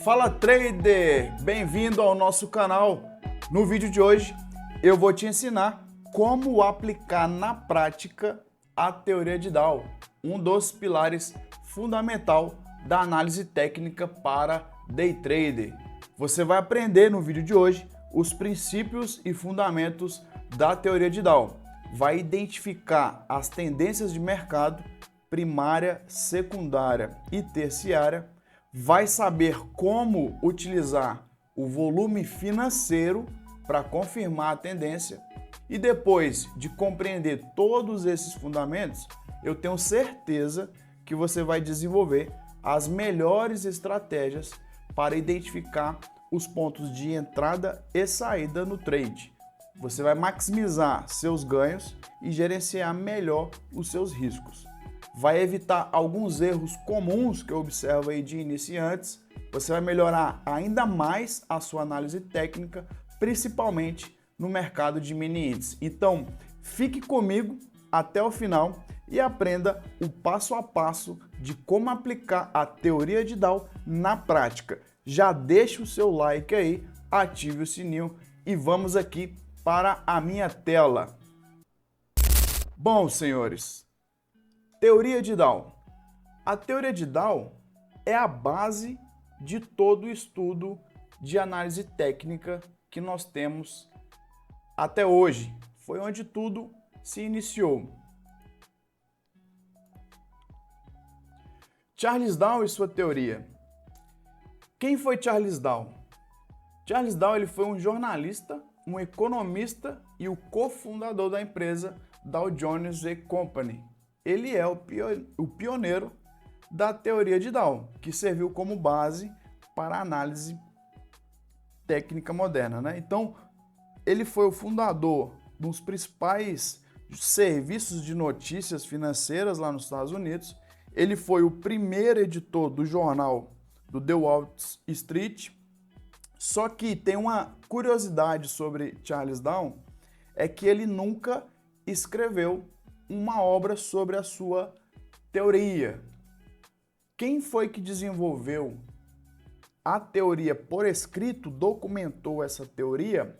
Fala trader, bem-vindo ao nosso canal. No vídeo de hoje eu vou te ensinar como aplicar na prática a teoria de Dow, um dos pilares fundamental da análise técnica para day trader. Você vai aprender no vídeo de hoje os princípios e fundamentos da teoria de Dow, vai identificar as tendências de mercado primária, secundária e terciária, vai saber como utilizar o volume financeiro para confirmar a tendência e depois de compreender todos esses fundamentos, eu tenho certeza que você vai desenvolver as melhores estratégias para identificar os pontos de entrada e saída no trade. Você vai maximizar seus ganhos e gerenciar melhor os seus riscos. Vai evitar alguns erros comuns que eu observo aí de iniciantes. Você vai melhorar ainda mais a sua análise técnica, principalmente no mercado de mini índices. Então, fique comigo até o final e aprenda o passo a passo de como aplicar a teoria de Dow na prática. Já deixa o seu like aí, ative o sininho e vamos aqui para a minha tela. Bom, senhores, teoria de Dow. A teoria de Dow é a base de todo o estudo de análise técnica que nós temos até hoje. Foi onde tudo se iniciou. Charles Dow e sua teoria. Quem foi Charles Dow? Charles Dow ele foi um jornalista, um economista e o cofundador da empresa Dow Jones Company. Ele é o pioneiro da teoria de Dow, que serviu como base para a análise técnica moderna, né? Então, ele foi o fundador dos principais serviços de notícias financeiras lá nos Estados Unidos. Ele foi o primeiro editor do jornal do The Wall Street. Só que tem uma curiosidade sobre Charles Dow, é que ele nunca escreveu uma obra sobre a sua teoria. Quem foi que desenvolveu a teoria por escrito, documentou essa teoria,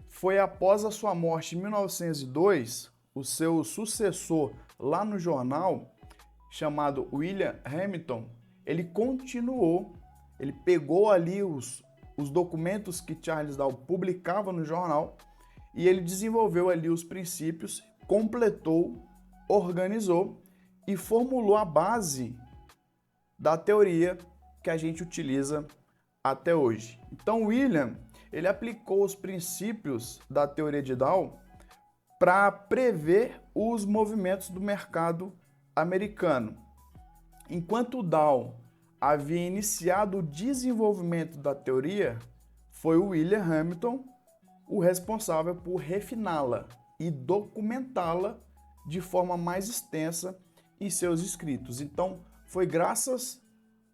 foi após a sua morte em 1902, o seu sucessor lá no jornal, chamado William Hamilton, ele continuou, ele pegou ali os documentos que Charles Dow publicava no jornal e ele desenvolveu ali os princípios, completou, organizou e formulou a base da teoria que a gente utiliza até hoje. Então, William, ele aplicou os princípios da teoria de Dow para prever os movimentos do mercado americano. Enquanto Dow havia iniciado o desenvolvimento da teoria, foi o William Hamilton o responsável por refiná-la e documentá-la de forma mais extensa em seus escritos. Então, foi graças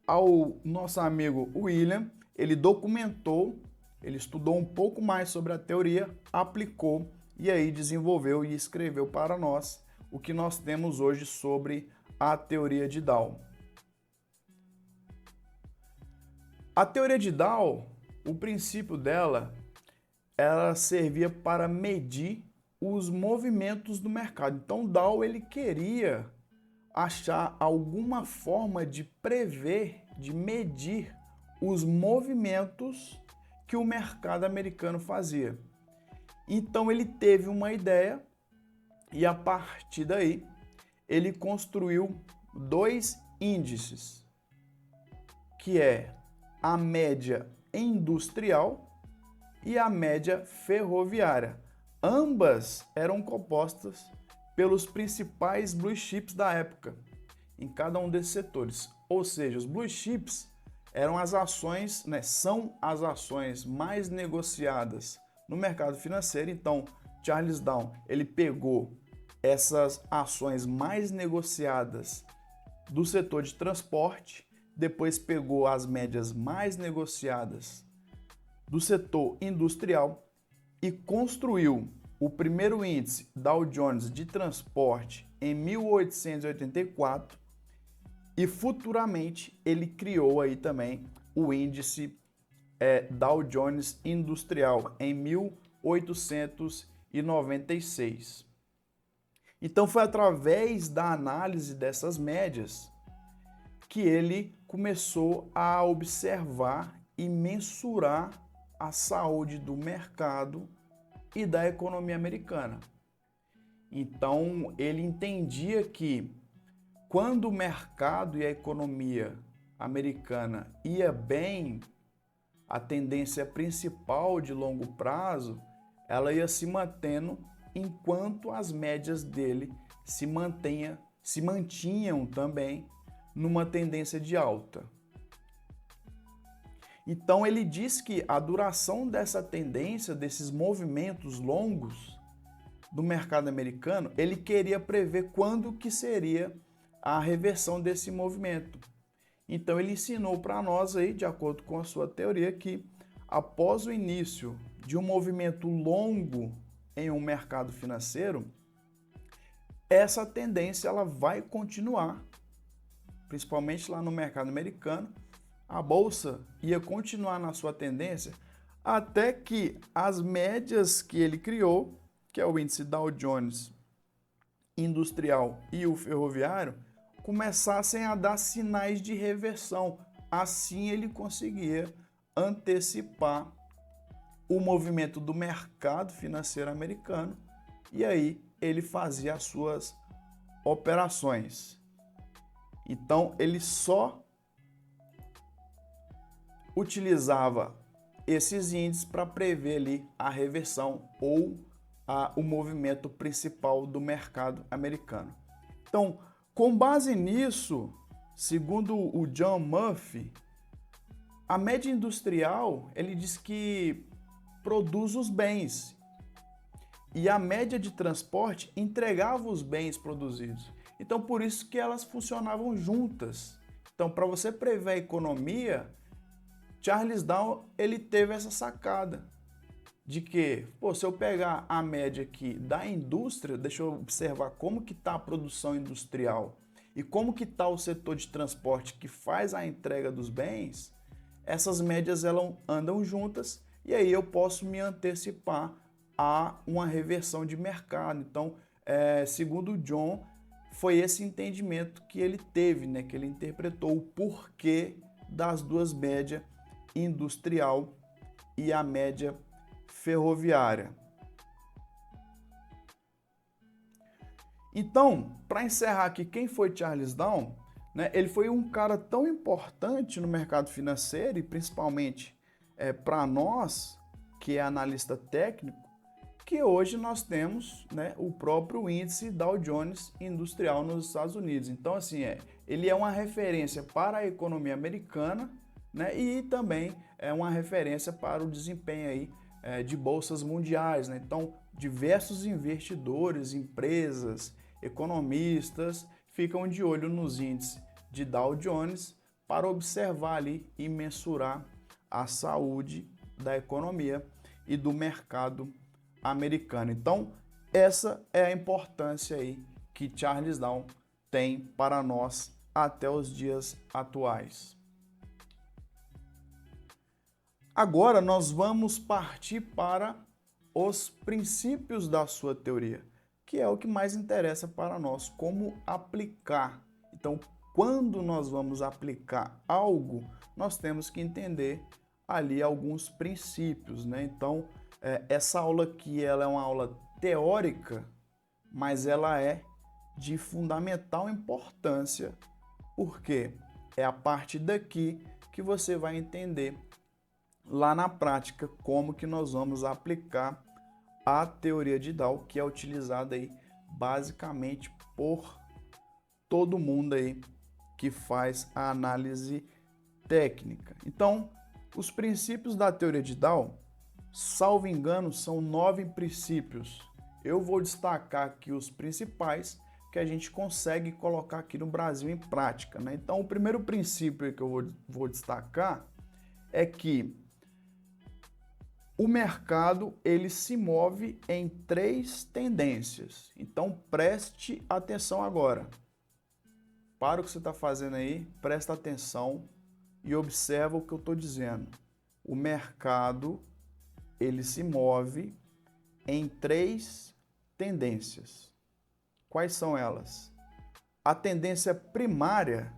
ao nosso amigo William, ele documentou, ele estudou um pouco mais sobre a teoria, aplicou e aí desenvolveu e escreveu para nós o que nós temos hoje sobre a teoria de Dow. A teoria de Dow, o princípio dela, ela servia para medir os movimentos do mercado. Então, Dow ele queria achar alguma forma de prever, de medir os movimentos que o mercado americano fazia. Então, ele teve uma ideia e, a partir daí, ele construiu dois índices, que é a média industrial e a média ferroviária. Ambas eram compostas pelos principais blue chips da época, em cada um desses setores. Ou seja, os blue chips eram as ações, são as ações mais negociadas no mercado financeiro. Então, Charles Dow, ele pegou essas ações mais negociadas do setor de transporte, depois pegou as médias mais negociadas do setor industrial e construiu o primeiro índice Dow Jones de transporte em 1884 e futuramente ele criou aí também o índice Dow Jones Industrial em 1896. Então foi através da análise dessas médias que ele começou a observar e mensurar a saúde do mercado e da economia americana. Então ele entendia que quando o mercado e a economia americana ia bem, a tendência principal de longo prazo, ela ia se mantendo enquanto as médias dele se mantinham também numa tendência de alta. Então ele diz que a duração dessa tendência, desses movimentos longos do mercado americano, ele queria prever quando que seria a reversão desse movimento. Então ele ensinou para nós aí, de acordo com a sua teoria, que após o início de um movimento longo em um mercado financeiro, essa tendência ela vai continuar, principalmente lá no mercado americano. A bolsa ia continuar na sua tendência até que as médias que ele criou, que é o índice Dow Jones Industrial e o ferroviário, começassem a dar sinais de reversão. Assim ele conseguia antecipar o movimento do mercado financeiro americano e aí ele fazia as suas operações. Então ele só utilizava esses índices para prever ali a reversão ou o movimento principal do mercado americano. Então, com base nisso, segundo o John Murphy, a média industrial, ele diz que produz os bens e a média de transporte entregava os bens produzidos. Então, por isso que elas funcionavam juntas. Então, para você prever a economia, Charles Dow ele teve essa sacada de que, se eu pegar a média aqui da indústria, deixa eu observar como que está a produção industrial e como que está o setor de transporte que faz a entrega dos bens, essas médias elas andam juntas e aí eu posso me antecipar a uma reversão de mercado. Então, segundo o John, foi esse entendimento que ele teve, né, que ele interpretou o porquê das duas médias industrial e a média ferroviária. Então, para encerrar aqui, quem foi Charles Dow? Né, ele foi um cara tão importante no mercado financeiro e principalmente para nós, que é analista técnico, que hoje nós temos, né, o próprio índice Dow Jones Industrial nos Estados Unidos. Então, assim, ele é uma referência para a economia americana, né, e também é uma referência para o desempenho aí, de bolsas mundiais, né? Então, diversos investidores, empresas, economistas ficam de olho nos índices de Dow Jones para observar ali e mensurar a saúde da economia e do mercado americano. Então, essa é a importância aí que Charles Dow tem para nós até os dias atuais. Agora nós vamos partir para os princípios da sua teoria, que é o que mais interessa para nós, como aplicar. Então, quando nós vamos aplicar algo, nós temos que entender ali alguns princípios, né? Então, essa aula aqui ela é uma aula teórica, mas ela é de fundamental importância, porque é a partir daqui que você vai entender lá na prática como que nós vamos aplicar a teoria de Dow, que é utilizada aí basicamente por todo mundo aí que faz a análise técnica. Então, os princípios da teoria de Dow, salvo engano, são 9 princípios. Eu vou destacar aqui os principais que a gente consegue colocar aqui no Brasil em prática, né? Então, o primeiro princípio que eu vou destacar é que o mercado ele se move em 3 tendências. Então, preste atenção agora. Para o que você está fazendo aí, presta atenção e observa o que eu estou dizendo. O mercado, ele se move em 3 tendências. Quais são elas? A tendência primária,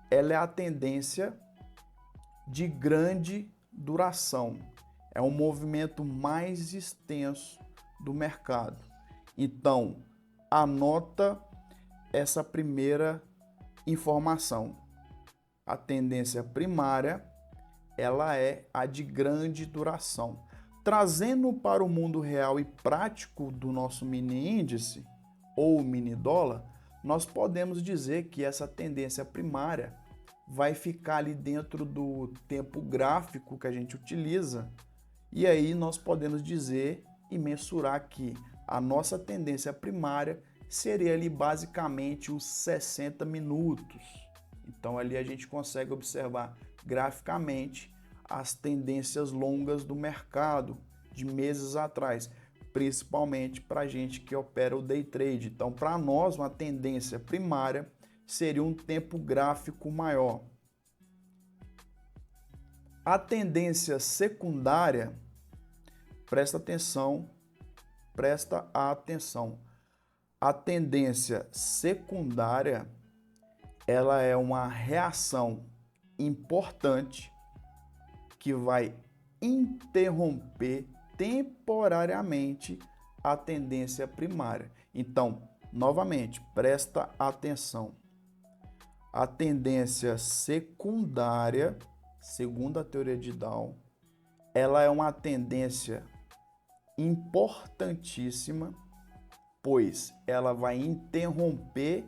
ela é a tendência de grande duração. É um movimento mais extenso do mercado. Então, anota essa primeira informação. A tendência primária, ela é a de grande duração. Trazendo para o mundo real e prático do nosso mini índice ou mini dólar, nós podemos dizer que essa tendência primária vai ficar ali dentro do tempo gráfico que a gente utiliza, e aí nós podemos dizer e mensurar que a nossa tendência primária seria ali basicamente os 60 minutos. Então ali a gente consegue observar graficamente as tendências longas do mercado de meses atrás, principalmente para a gente que opera o day trade. Então, para nós, uma tendência primária seria um tempo gráfico maior. A tendência secundária, presta atenção. A tendência secundária, ela é uma reação importante que vai interromper temporariamente a tendência primária. Então, novamente, presta atenção. A tendência secundária, segundo a teoria de Dow, ela é uma tendência importantíssima, pois ela vai interromper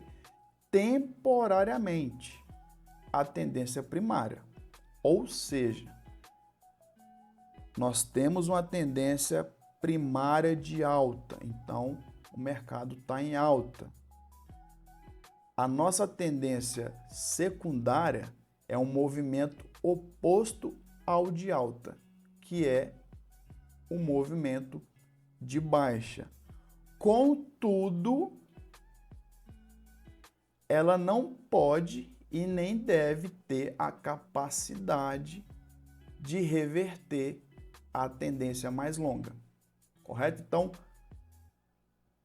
temporariamente a tendência primária. Ou seja, nós temos uma tendência primária de alta, então o mercado está em alta. A nossa tendência secundária é um movimento oposto ao de alta, que é o movimento de baixa. Contudo, ela não pode e nem deve ter a capacidade de reverter a tendência mais longa, correto? Então,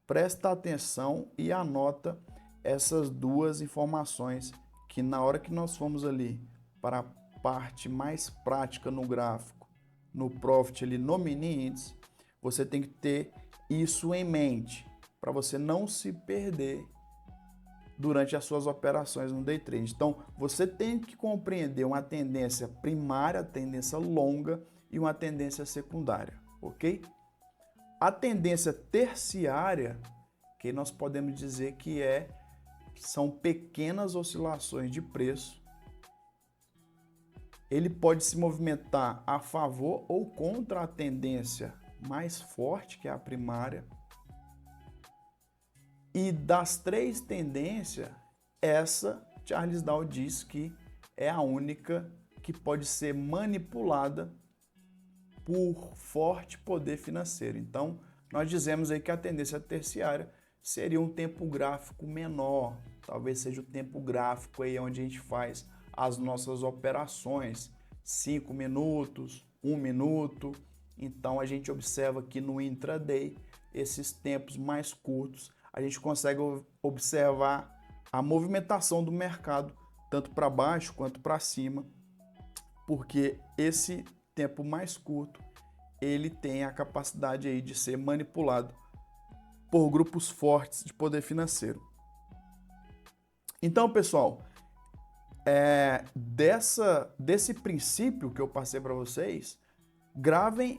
presta atenção e anota essas 2 informações que na hora que nós formos ali para a parte mais prática no gráfico, no profit ali no mini índice, você tem que ter isso em mente para você não se perder durante as suas operações no day trade. Então, você tem que compreender uma tendência primária, tendência longa e uma tendência secundária, ok? A tendência terciária, que nós podemos dizer que são pequenas oscilações de preço. Ele pode se movimentar a favor ou contra a tendência mais forte, que é a primária. E das 3 tendências, essa Charles Dow diz que é a única que pode ser manipulada por forte poder financeiro. Então, nós dizemos aí que a tendência terciária seria um tempo gráfico menor, talvez seja o tempo gráfico aí onde a gente faz as nossas operações, 5 minutos, 1 minuto. Então, a gente observa que no intraday, esses tempos mais curtos, a gente consegue observar a movimentação do mercado, tanto para baixo quanto para cima, porque esse tempo mais curto, ele tem a capacidade aí de ser manipulado por grupos fortes de poder financeiro. Então, pessoal, desse princípio que eu passei para vocês, gravem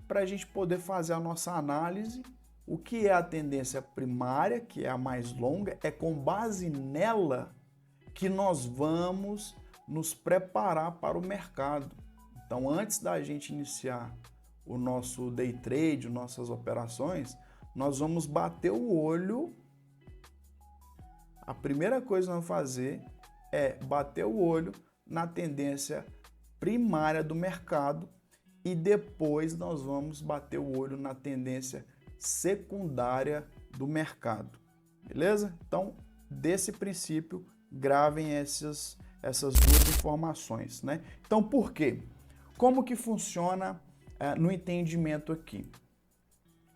para a gente poder fazer a nossa análise. O que é a tendência primária, que é a mais longa, é com base nela que nós vamos nos preparar para o mercado. Então, antes da gente iniciar o nosso day trade, nossas operações, nós vamos bater o olho. A primeira coisa que nós vamos fazer é bater o olho na tendência primária do mercado e depois nós vamos bater o olho na tendência secundária do mercado, beleza? Então, desse princípio, gravem essas duas informações, né? Então, por quê? Como que funciona no entendimento aqui?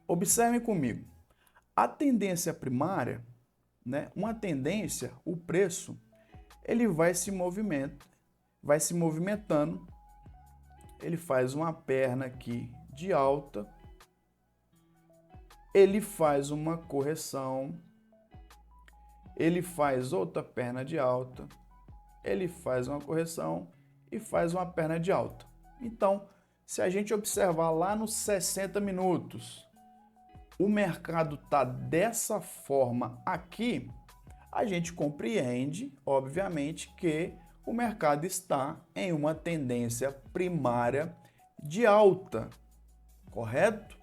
Observem comigo. A tendência primária, né? Uma tendência, o preço, ele vai se movimentando, ele faz uma perna aqui de alta, ele faz uma correção, ele faz outra perna de alta, ele faz uma correção e faz uma perna de alta. Então, se a gente observar lá nos 60 minutos, o mercado está dessa forma aqui, a gente compreende, obviamente, que o mercado está em uma tendência primária de alta, correto?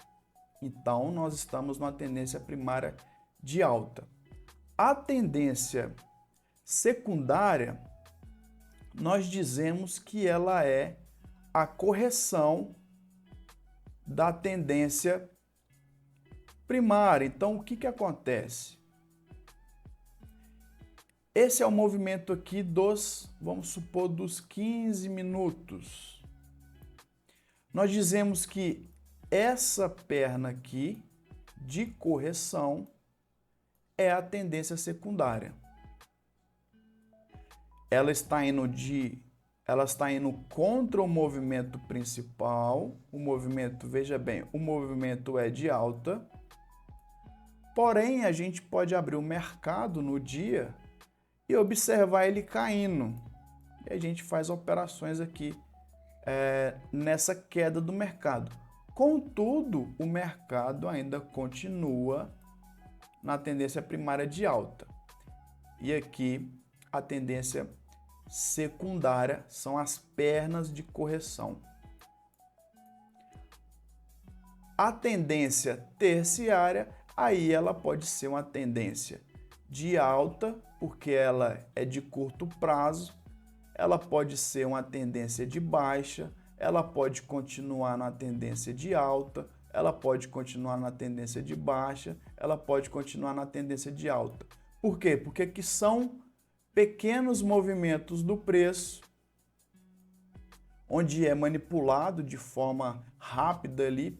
Então, nós estamos numa tendência primária de alta. A tendência secundária, nós dizemos que ela é a correção da tendência primária. Então, o que acontece? Esse é o movimento aqui vamos supor, dos 15 minutos. Nós dizemos que essa perna aqui de correção é a tendência secundária. Ela está indo contra o movimento principal. O movimento, veja bem, o movimento é de alta. Porém, a gente pode abrir o mercado no dia e observar ele caindo. E a gente faz operações aqui nessa queda do mercado. Contudo, o mercado ainda continua na tendência primária de alta. E aqui a tendência secundária são as pernas de correção. A tendência terciária, aí ela pode ser uma tendência de alta, porque ela é de curto prazo, ela pode ser uma tendência de baixa, ela pode continuar na tendência de alta, ela pode continuar na tendência de baixa, ela pode continuar na tendência de alta. Por quê? Porque aqui são pequenos movimentos do preço, onde é manipulado de forma rápida ali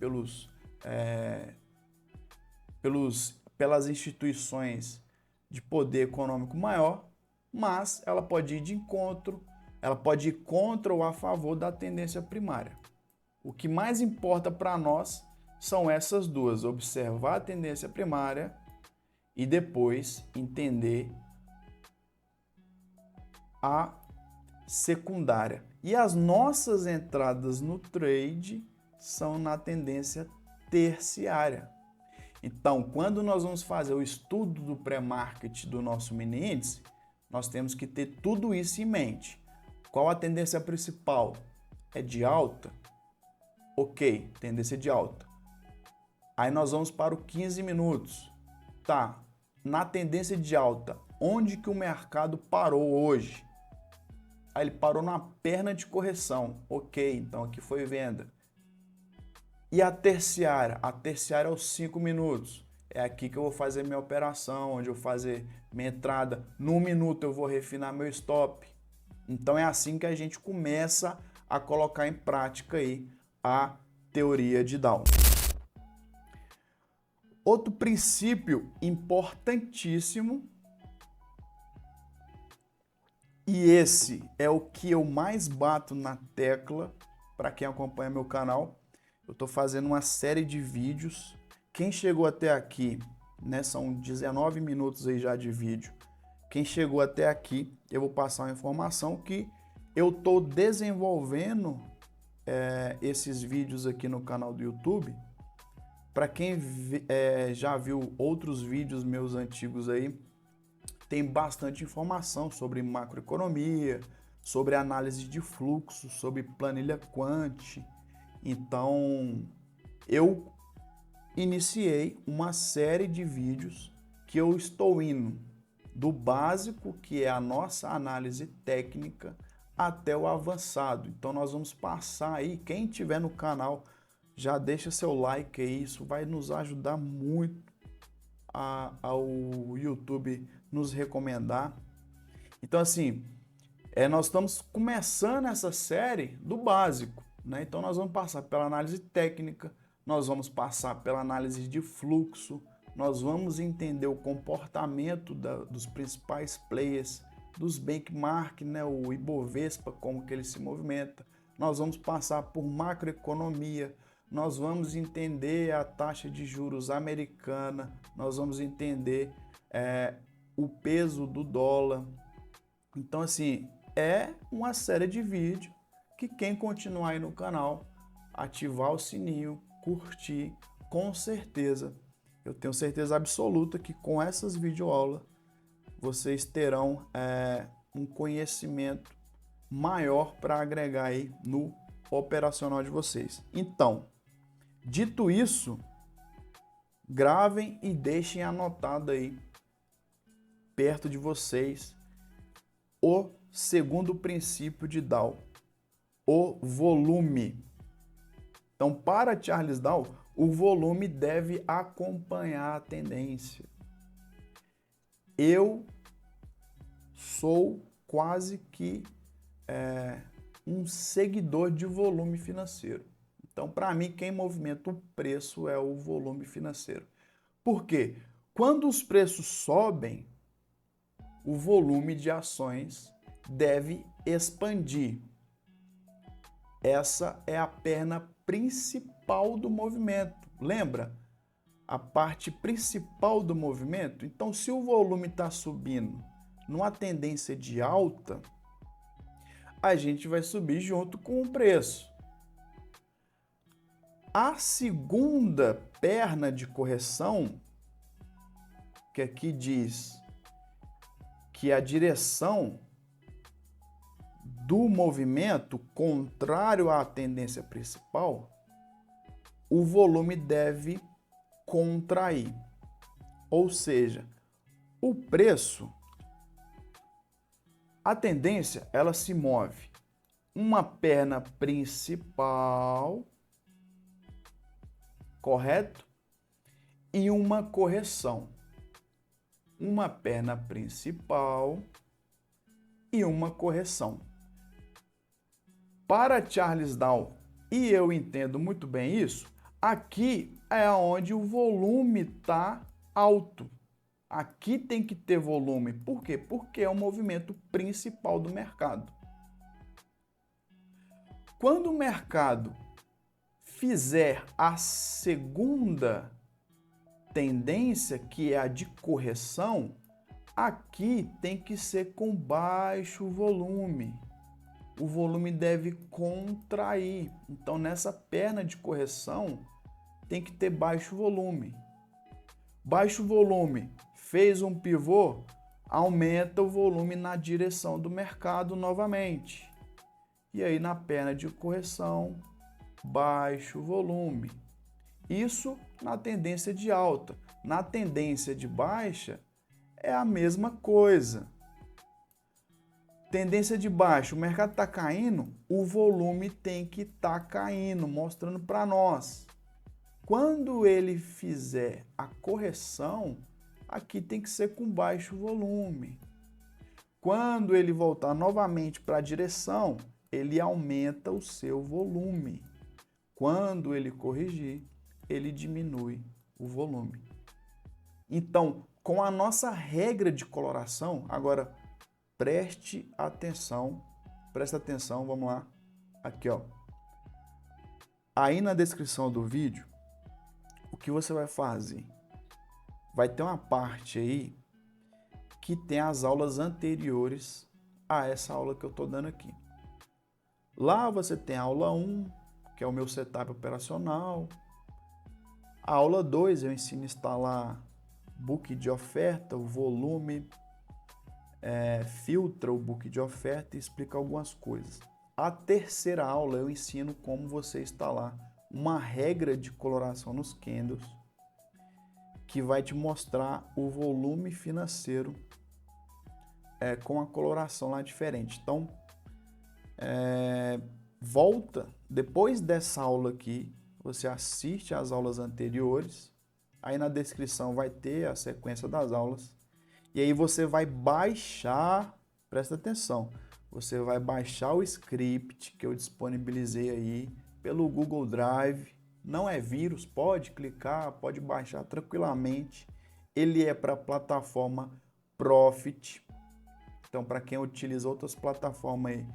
pelas instituições de poder econômico maior, mas ela pode ir de encontro, ela pode ir contra ou a favor da tendência primária. O que mais importa para nós são essas duas, observar a tendência primária e depois entender a secundária. E as nossas entradas no trade são na tendência terciária. Então, quando nós vamos fazer o estudo do pré-market do nosso mini índice, nós temos que ter tudo isso em mente. Qual a tendência principal? É de alta? Ok, tendência de alta. Aí nós vamos para o 15 minutos. Tá, na tendência de alta, onde que o mercado parou hoje? Aí ele parou na perna de correção. Ok, então aqui foi venda. E a terciária? A terciária é os 5 minutos. É aqui que eu vou fazer minha operação, onde eu vou fazer minha entrada. No minuto eu vou refinar meu stop. Então é assim que a gente começa a colocar em prática aí a teoria de Down. Outro princípio importantíssimo, e esse é o que eu mais bato na tecla para quem acompanha meu canal. Eu estou fazendo uma série de vídeos. Quem chegou até aqui, né, são 19 minutos aí já de vídeo. Quem chegou até aqui, eu vou passar uma informação que eu estou desenvolvendo esses vídeos aqui no canal do YouTube. Para quem já viu outros vídeos meus antigos aí, tem bastante informação sobre macroeconomia, sobre análise de fluxo, sobre planilha quant. Então, eu iniciei uma série de vídeos que eu estou indo do básico, que é a nossa análise técnica, até o avançado. Então, nós vamos passar aí, quem tiver no canal, já deixa seu like aí, isso vai nos ajudar muito ao YouTube nos recomendar. Então, assim, Nós estamos começando essa série do básico, né? Então nós vamos passar pela análise técnica, nós vamos passar pela análise de fluxo, nós vamos entender o comportamento dos principais players, dos benchmark, né? O Ibovespa, como que ele se movimenta. Nós vamos passar por macroeconomia, nós vamos entender a taxa de juros americana, nós vamos entender o peso do dólar. Então, assim, é uma série de vídeos que quem continuar aí no canal, ativar o sininho, curtir, com certeza, eu tenho certeza absoluta que com essas videoaulas vocês terão um conhecimento maior para agregar aí no operacional de vocês. Então, dito isso, gravem e deixem anotado aí perto de vocês o segundo princípio de Dow, o volume. Então, para Charles Dow, o volume deve acompanhar a tendência. Eu sou quase que um seguidor de volume financeiro. Então, para mim, quem movimenta o preço é o volume financeiro. Por quê? Quando os preços sobem, o volume de ações deve expandir. Essa é a perna principal do movimento. Lembra? A parte principal do movimento. Então, se o volume está subindo numa tendência de alta, a gente vai subir junto com o preço. A segunda perna de correção, que aqui diz que a direção do movimento contrário à tendência principal, o volume deve contrair. Ou seja, o preço, a tendência, ela se move uma perna principal, correto? E uma correção. Uma perna principal e uma correção. Para Charles Dow, e eu entendo muito bem isso, aqui é onde o volume está alto. Aqui tem que ter volume. Por quê? Porque é o movimento principal do mercado. Quando o mercado fizer a segunda tendência, que é a de correção, aqui tem que ser com baixo volume. O volume deve contrair. Então, nessa perna de correção, tem que ter baixo volume. Baixo volume, fez um pivô, aumenta o volume na direção do mercado novamente. E aí, na perna de correção, baixo volume. Isso na tendência de alta. Na tendência de baixa, é a mesma coisa. Tendência de baixa, o mercado está caindo, o volume tem que estar caindo, mostrando para nós. Quando ele fizer a correção, aqui tem que ser com baixo volume. Quando ele voltar novamente para a direção, ele aumenta o seu volume. Quando ele corrigir, ele diminui o volume. Então, com a nossa regra de coloração, agora presta atenção, vamos lá, aqui ó. Aí na descrição do vídeo, o que você vai fazer? Vai ter uma parte aí que tem as aulas anteriores a essa aula que eu estou dando aqui. Lá você tem a aula 1, que é o meu setup operacional. A aula 2 eu ensino a instalar book de oferta, o volume, filtra o book de oferta e explica algumas coisas. A terceira aula eu ensino como você instalar uma regra de coloração nos candles que vai te mostrar o volume financeiro com a coloração lá diferente. Então, volta, depois dessa aula aqui, você assiste às aulas anteriores, aí na descrição vai ter a sequência das aulas, e aí você vai baixar, presta atenção, você vai baixar o script que eu disponibilizei aí pelo Google Drive. Não é vírus, pode clicar, pode baixar tranquilamente. Ele é para a plataforma Profit. Então, para quem utiliza outras plataformas aí,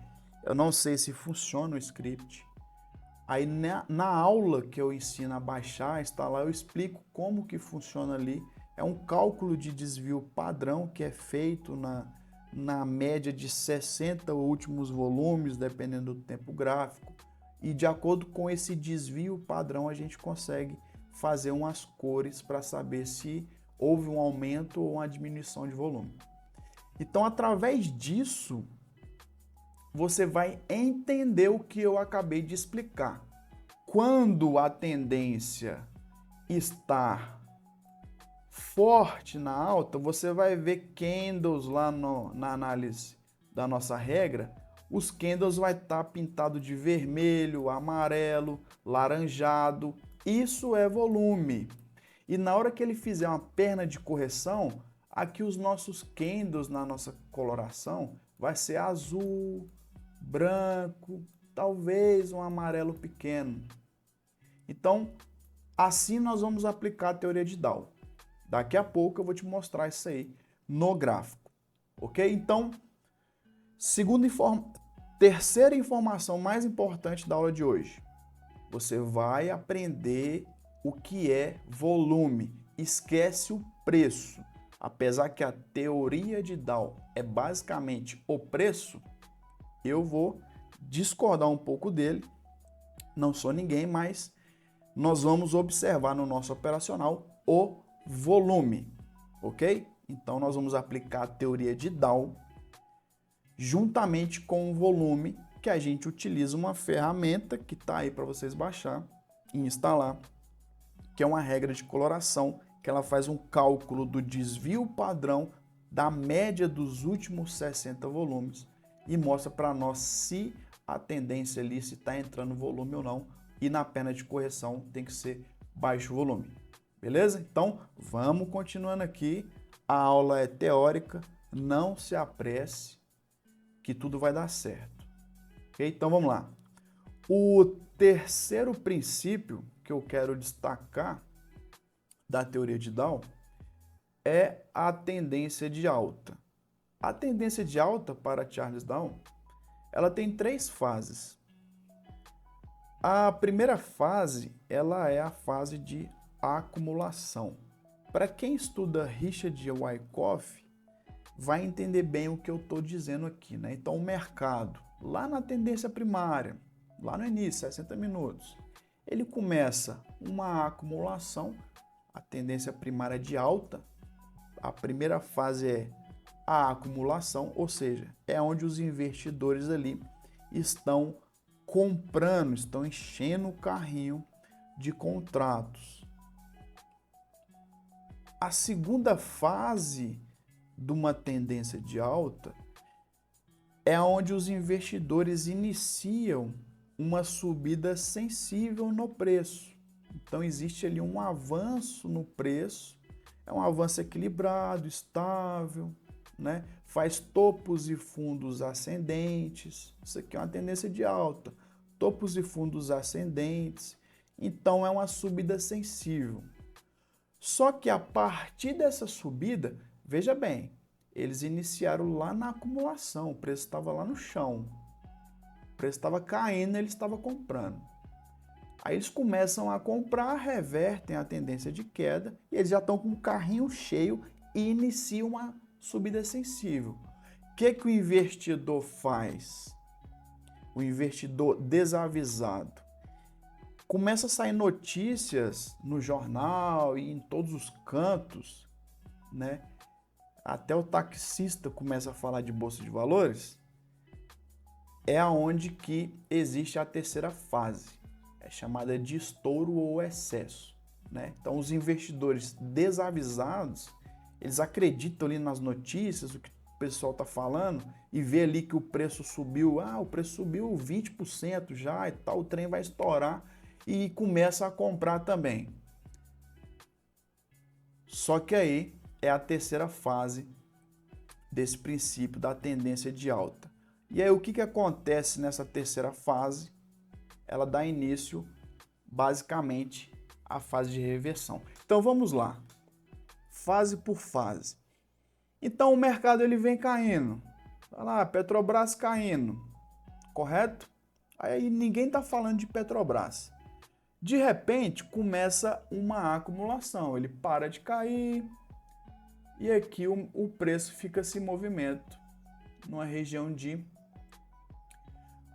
eu não sei se funciona o script. Aí na aula que eu ensino a baixar, instalar, eu explico como que funciona ali. É um cálculo de desvio padrão que é feito na média de 60 últimos volumes, dependendo do tempo gráfico. E de acordo com esse desvio padrão, a gente consegue fazer umas cores para saber se houve um aumento ou uma diminuição de volume. Então, através disso, você vai entender o que eu acabei de explicar. Quando a tendência está forte na alta, você vai ver candles lá na análise da nossa regra. Os candles vai estar pintado de vermelho, amarelo, laranjado. Isso é volume. E na hora que ele fizer uma perna de correção, aqui os nossos candles na nossa coloração vai ser azul, branco, talvez um amarelo pequeno. Então, assim nós vamos aplicar a teoria de Dow. Daqui a pouco eu vou te mostrar isso aí no gráfico, ok? Então, terceira informação mais importante da aula de hoje. Você vai aprender o que é volume. Esquece o preço. Apesar que a teoria de Dow é basicamente o preço, eu vou discordar um pouco dele. Não sou ninguém, mas nós vamos observar no nosso operacional o volume, ok? Então, nós vamos aplicar a teoria de Dow juntamente com o volume, que a gente utiliza uma ferramenta que está aí para vocês baixar e instalar, que é uma regra de coloração, que ela faz um cálculo do desvio padrão da média dos últimos 60 volumes e mostra para nós se a tendência ali, se está entrando volume ou não, e na perna de correção tem que ser baixo volume. Beleza? Então, vamos continuando aqui. A aula é teórica, não se apresse, que tudo vai dar certo. Okay? Então, vamos lá. O terceiro princípio que eu quero destacar da teoria de Dow é a tendência de alta. A tendência de alta para Charles Dow, ela tem 3 fases. A primeira fase, ela é a fase de acumulação. Para quem estuda Richard Wyckoff, vai entender bem o que eu estou dizendo aqui, né? Então, o mercado, lá na tendência primária, lá no início, 60 minutos, ele começa uma acumulação, a tendência primária de alta. A primeira fase é a acumulação, ou seja, é onde os investidores ali estão comprando, estão enchendo o carrinho de contratos. A segunda fase de uma tendência de alta é onde os investidores iniciam uma subida sensível no preço. Então existe ali um avanço no preço, é um avanço equilibrado, estável, né? Faz topos e fundos ascendentes. Isso aqui é uma tendência de alta. Topos e fundos ascendentes. Então é uma subida sensível. Só que a partir dessa subida, veja bem, eles iniciaram lá na acumulação, o preço estava lá no chão. O preço estava caindo, eles estavam comprando. Aí eles começam a comprar, revertem a tendência de queda e eles já estão com o carrinho cheio e iniciam uma subida sensível. O que o investidor faz? O investidor desavisado. Começa a sair notícias no jornal e em todos os cantos, né? Até o taxista começa a falar de bolsa de valores. É aonde que existe a terceira fase. É chamada de estouro ou excesso, né? Então, os investidores desavisados, eles acreditam ali nas notícias, o que o pessoal está falando, e vê ali que o preço subiu, o preço subiu 20% já e tal, o trem vai estourar, e começa a comprar também. Só que aí é a terceira fase desse princípio da tendência de alta. E aí o que acontece nessa terceira fase? Ela dá início, basicamente, à fase de reversão. Então vamos lá, fase por fase. Então o mercado ele vem caindo, olha lá, Petrobras caindo, correto? Aí ninguém está falando de Petrobras. De repente começa uma acumulação, ele para de cair e aqui o preço fica se movimento numa região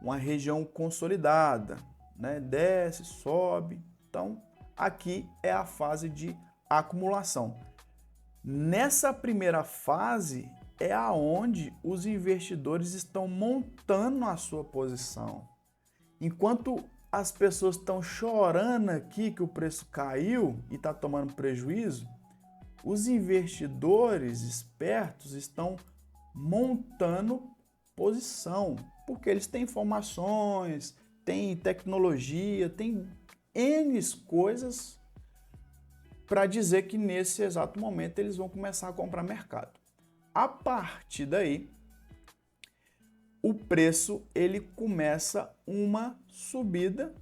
uma região consolidada, né? Desce, sobe. Então aqui é a fase de acumulação. Nessa primeira fase é aonde os investidores estão montando a sua posição. Enquanto as pessoas estão chorando aqui que o preço caiu e está tomando prejuízo, os investidores espertos estão montando posição, porque eles têm informações, têm tecnologia, têm N coisas para dizer que nesse exato momento eles vão começar a comprar mercado. A partir daí, o preço ele começa uma subida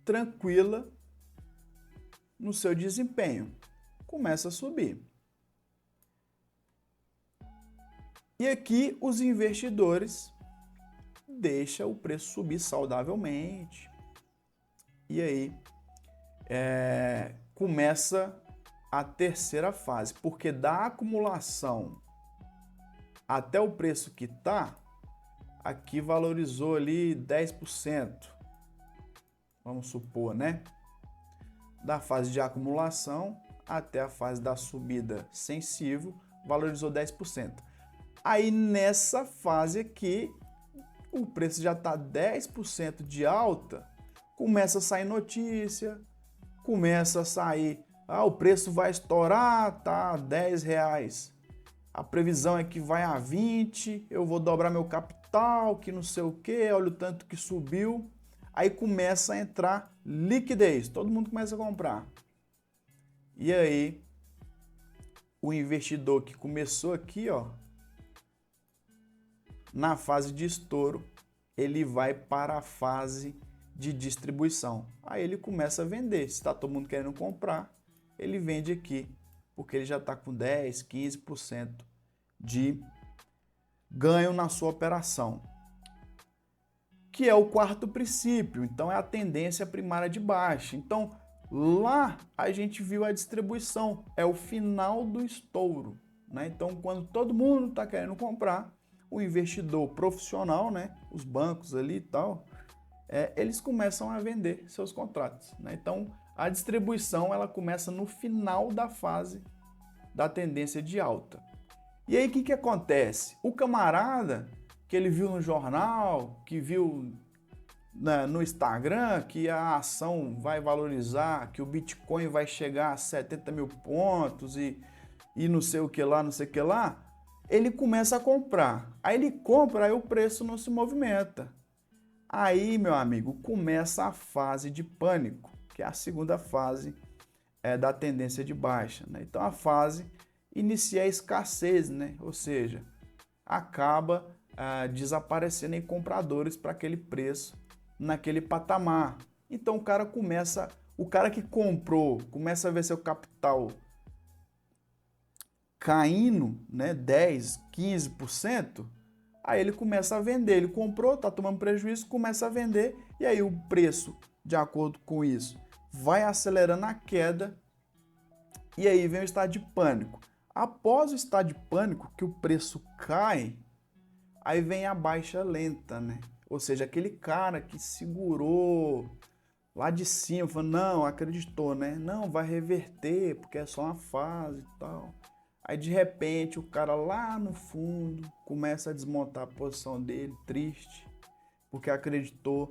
tranquila no seu desempenho. Começa a subir. E aqui os investidores deixam o preço subir saudavelmente. E aí começa a terceira fase, porque da acumulação até o preço que está, aqui valorizou ali 10%, vamos supor, né? Da fase de acumulação até a fase da subida sensível, valorizou 10%. Aí nessa fase aqui, o preço já está 10% de alta, começa a sair notícia, começa a sair, o preço vai estourar, tá R$10. A previsão é que vai a 20, eu vou dobrar meu capital, que não sei o que, olha o tanto que subiu. Aí começa a entrar liquidez, todo mundo começa a comprar. E aí, o investidor que começou aqui, ó, na fase de estouro, ele vai para a fase de distribuição. Aí ele começa a vender. Se está todo mundo querendo comprar, ele vende aqui, porque ele já está com 10, 15% de ganho na sua operação, que é o quarto princípio. Então é a tendência primária de baixa. Então lá a gente viu a distribuição, é o final do estouro, né? Então quando todo mundo está querendo comprar, o investidor profissional, né, os bancos ali e tal, eles começam a vender seus contratos, né? Então a distribuição ela começa no final da fase da tendência de alta. E aí o que acontece? O camarada que ele viu no jornal, que viu no Instagram que a ação vai valorizar, que o Bitcoin vai chegar a 70 mil pontos e não sei o que lá, não sei o que lá, ele começa a comprar. Aí ele compra, aí o preço não se movimenta. Aí, meu amigo, começa a fase de pânico, que é a segunda fase da tendência de baixa, né? Então a fase inicia a escassez, né? Ou seja, acaba desaparecendo em compradores para aquele preço, naquele patamar. Então o cara que comprou, começa a ver seu capital caindo, né, 10, 15%, aí ele começa a vender. Ele comprou, está tomando prejuízo, começa a vender, e aí o preço, de acordo com isso, vai acelerando a queda, e aí vem o estado de pânico. Após o estado de pânico, que o preço cai, aí vem a baixa lenta, né? Ou seja, aquele cara que segurou lá de cima, falando, não, acreditou, né? Não, vai reverter, porque é só uma fase e tal. Aí, de repente, o cara lá no fundo começa a desmontar a posição dele, triste, porque acreditou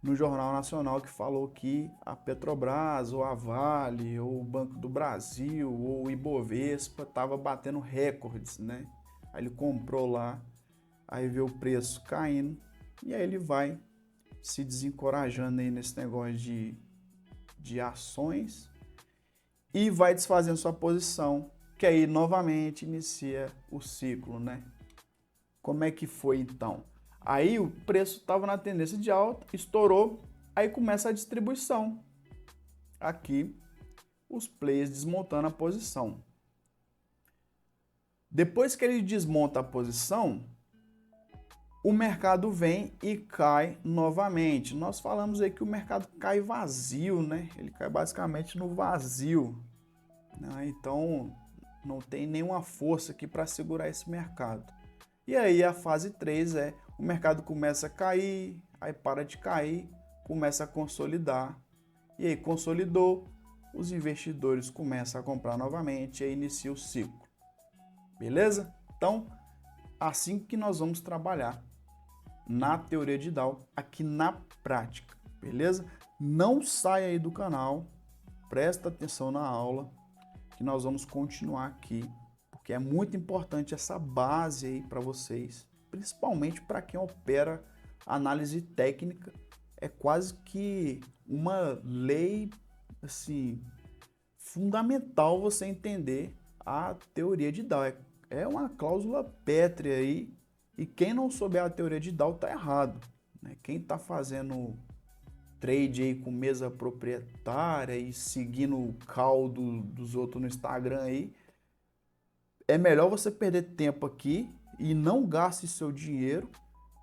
no Jornal Nacional que falou que a Petrobras, ou a Vale, ou o Banco do Brasil, ou o Ibovespa estava batendo recordes, né? Aí ele comprou lá, aí vê o preço caindo, e aí ele vai se desencorajando aí nesse negócio de ações e vai desfazendo sua posição, que aí novamente inicia o ciclo, né? Como é que foi então? Aí o preço estava na tendência de alta, estourou, aí começa a distribuição. Aqui, os players desmontando a posição. Depois que ele desmonta a posição, o mercado vem e cai novamente. Nós falamos aí que o mercado cai vazio, né? Ele cai basicamente no vazio, né? Então, não tem nenhuma força aqui para segurar esse mercado. E aí a fase 3 é o mercado começa a cair, aí para de cair, começa a consolidar. E aí consolidou, os investidores começam a comprar novamente e aí inicia o ciclo. Beleza? Então, assim que nós vamos trabalhar na teoria de Dow, aqui na prática, beleza? Não saia aí do canal, presta atenção na aula, que nós vamos continuar aqui, porque é muito importante essa base aí para vocês, principalmente para quem opera análise técnica, é quase que uma lei, assim, fundamental você entender a teoria de Dow. É uma cláusula pétrea aí, e quem não souber a teoria de Dow tá errado, né? Quem está fazendo trade aí com mesa proprietária e seguindo o caldo dos outros no Instagram aí, é melhor você perder tempo aqui e não gaste seu dinheiro,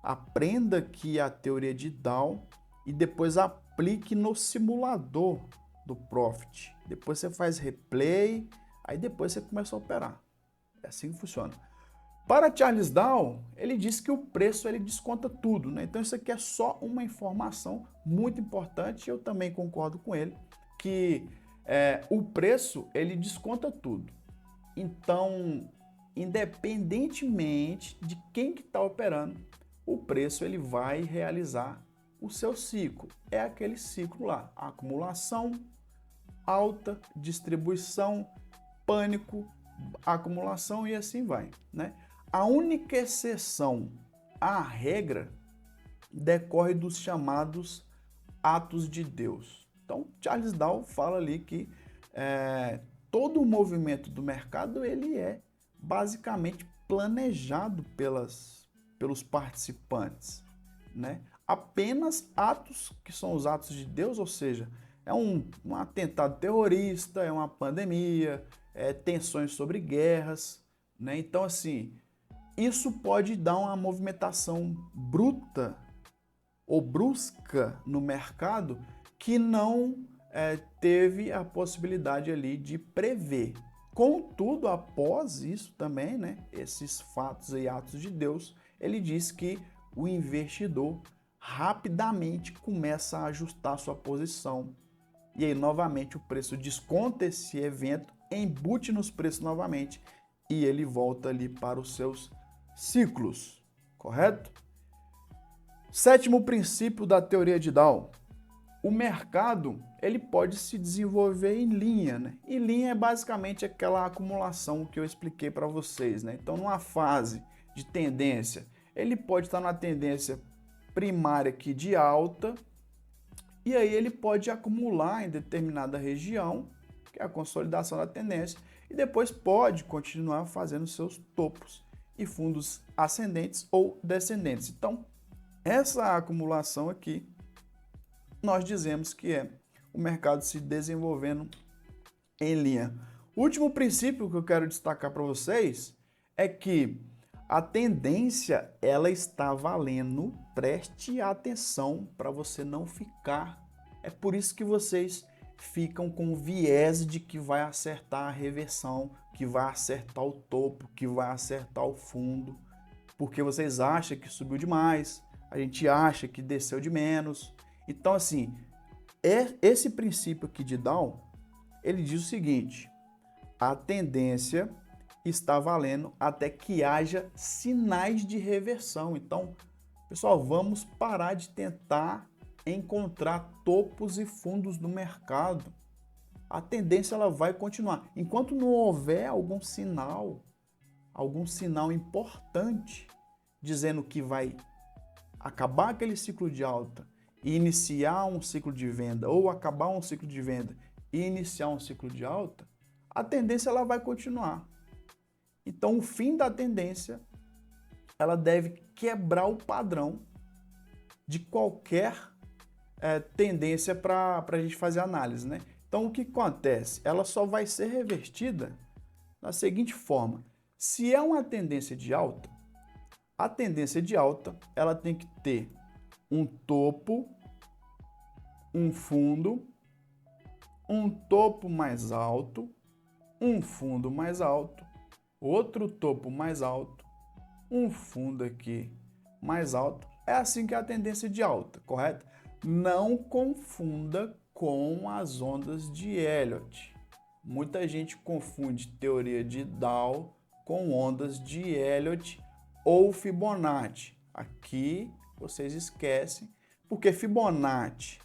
aprenda aqui a teoria de Dow e depois aplique no simulador do Profit. Depois você faz replay, aí depois você começa a operar. É assim que funciona. Para Charles Dow, ele disse que o preço ele desconta tudo, né? Então isso aqui é só uma informação muito importante. Eu também concordo com ele que o preço ele desconta tudo. Então, independentemente de quem que está operando, o preço ele vai realizar o seu ciclo. É aquele ciclo lá: acumulação, alta, distribuição, pânico, acumulação e assim vai, né? A única exceção à regra decorre dos chamados atos de Deus. Então, Charles Dow fala ali que todo o movimento do mercado ele é basicamente planejado pelos participantes, né? Apenas atos que são os atos de Deus, ou seja, é um atentado terrorista, é uma pandemia, tensões sobre guerras, né? Então, assim, isso pode dar uma movimentação bruta ou brusca no mercado que não teve a possibilidade ali de prever. Contudo, após isso também, né, esses fatos e atos de Deus, ele diz que o investidor rapidamente começa a ajustar sua posição. E aí, novamente, o preço desconta esse evento, embute nos preços novamente e ele volta ali para os seus ciclos, correto? Sétimo princípio da teoria de Dow. O mercado ele pode se desenvolver em linha, né? E linha é basicamente aquela acumulação que eu expliquei para vocês, né? Então, numa fase de tendência, ele pode estar na tendência primária aqui de alta, e aí ele pode acumular em determinada região, que é a consolidação da tendência, e depois pode continuar fazendo seus topos e fundos ascendentes ou descendentes. Então, essa acumulação aqui, nós dizemos que é o mercado se desenvolvendo em linha. O último princípio que eu quero destacar para vocês é que a tendência ela está valendo. Preste atenção para você não ficar. É por isso que vocês ficam com viés de que vai acertar a reversão, que vai acertar o topo, que vai acertar o fundo, porque vocês acham que subiu demais, a gente acha que desceu de menos. Então, assim, esse princípio aqui de Dow, ele diz o seguinte: a tendência está valendo até que haja sinais de reversão. Então, pessoal, vamos parar de tentar encontrar topos e fundos no mercado. A tendência ela vai continuar. Enquanto não houver algum sinal importante dizendo que vai acabar aquele ciclo de alta e iniciar um ciclo de venda, ou acabar um ciclo de venda e iniciar um ciclo de alta, a tendência ela vai continuar. Então, o fim da tendência ela deve quebrar o padrão de qualquer tendência para a gente fazer análise, né? Então, o que acontece? Ela só vai ser revertida da seguinte forma. Se é uma tendência de alta, a tendência de alta ela tem que ter um topo, um fundo, um topo mais alto, um fundo mais alto, outro topo mais alto, um fundo aqui mais alto. É assim que é a tendência de alta, correto? Não confunda com as ondas de Elliott. Muita gente confunde teoria de Dow com ondas de Elliott ou Fibonacci. Aqui vocês esquecem, porque Fibonacci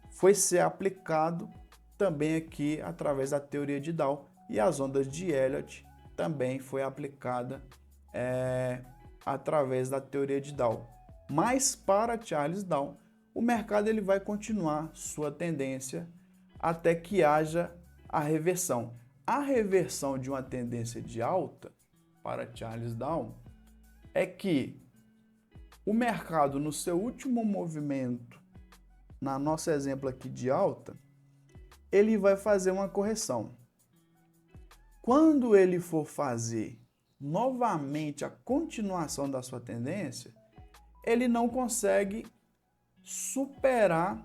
foi ser aplicado também aqui através da teoria de Dow e as ondas de Elliott também foi aplicada através da teoria de Dow. Mas para Charles Dow, o mercado ele vai continuar sua tendência até que haja a reversão. A reversão de uma tendência de alta para Charles Dow é que o mercado no seu último movimento, na nosso exemplo aqui de alta, ele vai fazer uma correção. Quando ele for fazer novamente a continuação da sua tendência, ele não consegue superar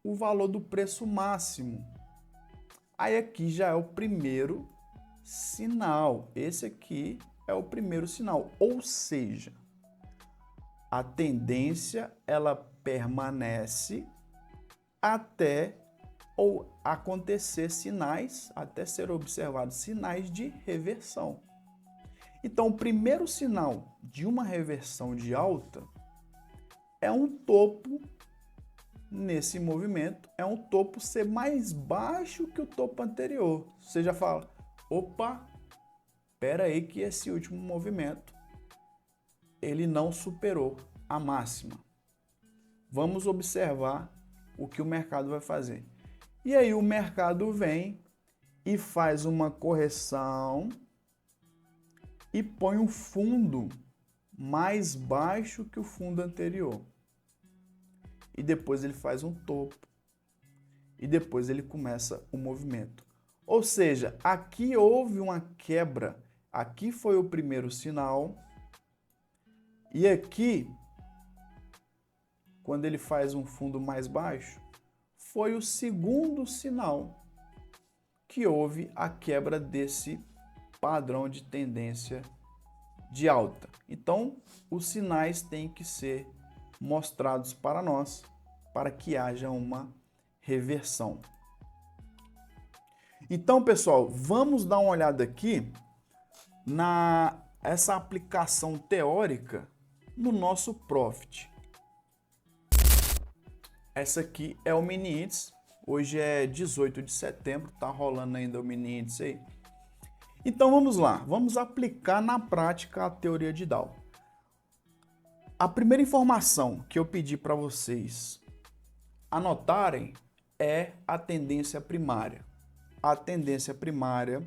o valor do preço máximo. Aí aqui já é o primeiro sinal. Esse aqui é o primeiro sinal. Ou seja, a tendência ela permanece até ou acontecer sinais, até ser observados sinais de reversão. Então, o primeiro sinal de uma reversão de alta é um topo nesse movimento, é um topo ser mais baixo que o topo anterior. Você já fala, opa, espera aí que esse último movimento ele não superou a máxima. Vamos observar o que o mercado vai fazer. E aí o mercado vem e faz uma correção e põe um fundo mais baixo que o fundo anterior. E depois ele faz um topo. E depois ele começa o movimento. Ou seja, aqui houve uma quebra. Aqui foi o primeiro sinal. E aqui, quando ele faz um fundo mais baixo, foi o segundo sinal que houve a quebra desse padrão de tendência de alta. Então, os sinais têm que ser mostrados para nós, para que haja uma reversão. Então, pessoal, vamos dar uma olhada aqui essa aplicação teórica no nosso Profit. Essa aqui é o mini índice. Hoje é 18 de setembro, tá rolando ainda o mini índice aí. Então vamos lá, vamos aplicar na prática a teoria de Dow. A primeira informação que eu pedi para vocês anotarem é a tendência primária. A tendência primária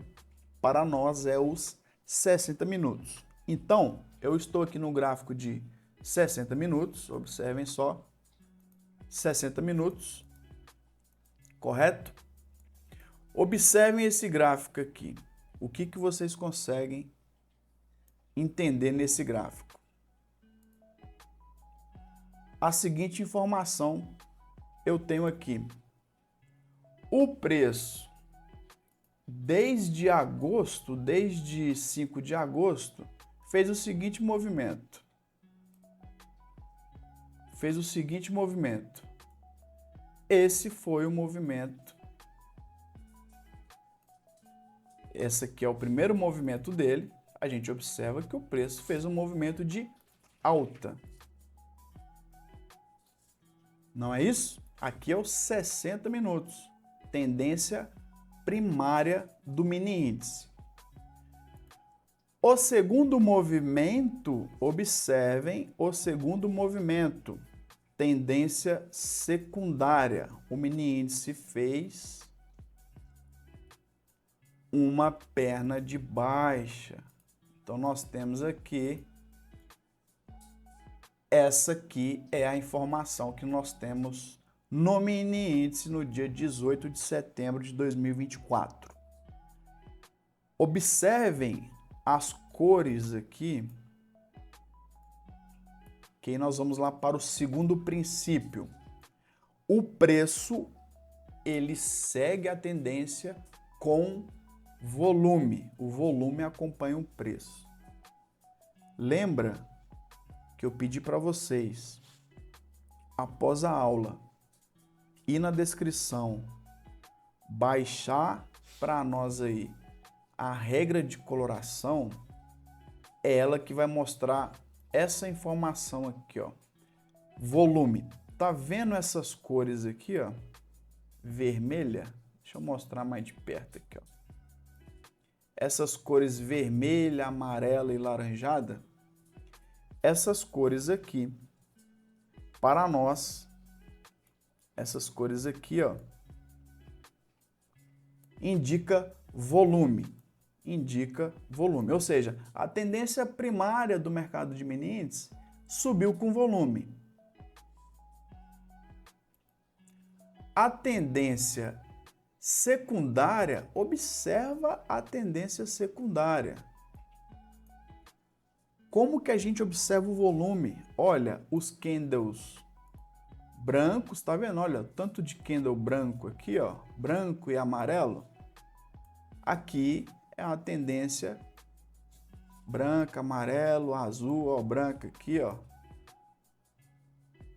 para nós é os 60 minutos. Então, eu estou aqui no gráfico de 60 minutos, observem só, 60 minutos, correto? Observem esse gráfico aqui. O que vocês conseguem entender nesse gráfico? A seguinte informação eu tenho aqui. O preço desde agosto, desde 5 de agosto, fez o seguinte movimento. Esse foi o movimento. Esse aqui é o primeiro movimento dele. A gente observa que o preço fez um movimento de alta. Não é isso? Aqui é os 60 minutos. Tendência primária do mini índice. O segundo movimento, observem o segundo movimento. Tendência secundária. O mini índice fez uma perna de baixa. Então, nós temos aqui Essa aqui é a informação que nós temos no mini índice no dia 18 de setembro de 2024. Observem as cores aqui, que nós vamos lá para o segundo princípio. O preço, ele segue a tendência com volume. O volume acompanha o preço. Lembra que eu pedi para vocês, após a aula, ir na descrição, baixar para nós aí a regra de coloração? É ela que vai mostrar essa informação aqui, ó. Volume. Tá vendo essas cores aqui, ó? Vermelha. Deixa eu mostrar mais de perto aqui, ó. Essas cores vermelha, amarela e laranjada. Essas cores aqui, para nós, essas cores aqui, ó, indica volume. Indica volume. Ou seja, a tendência primária do mercado de mini índices subiu com volume. A tendência secundária, observa a tendência secundária. Como que a gente observa o volume? Olha, os candles brancos, tá vendo? Olha, tanto de candle branco aqui, ó, branco e amarelo. Aqui é uma tendência branca, amarelo, azul, ó, branca aqui, ó.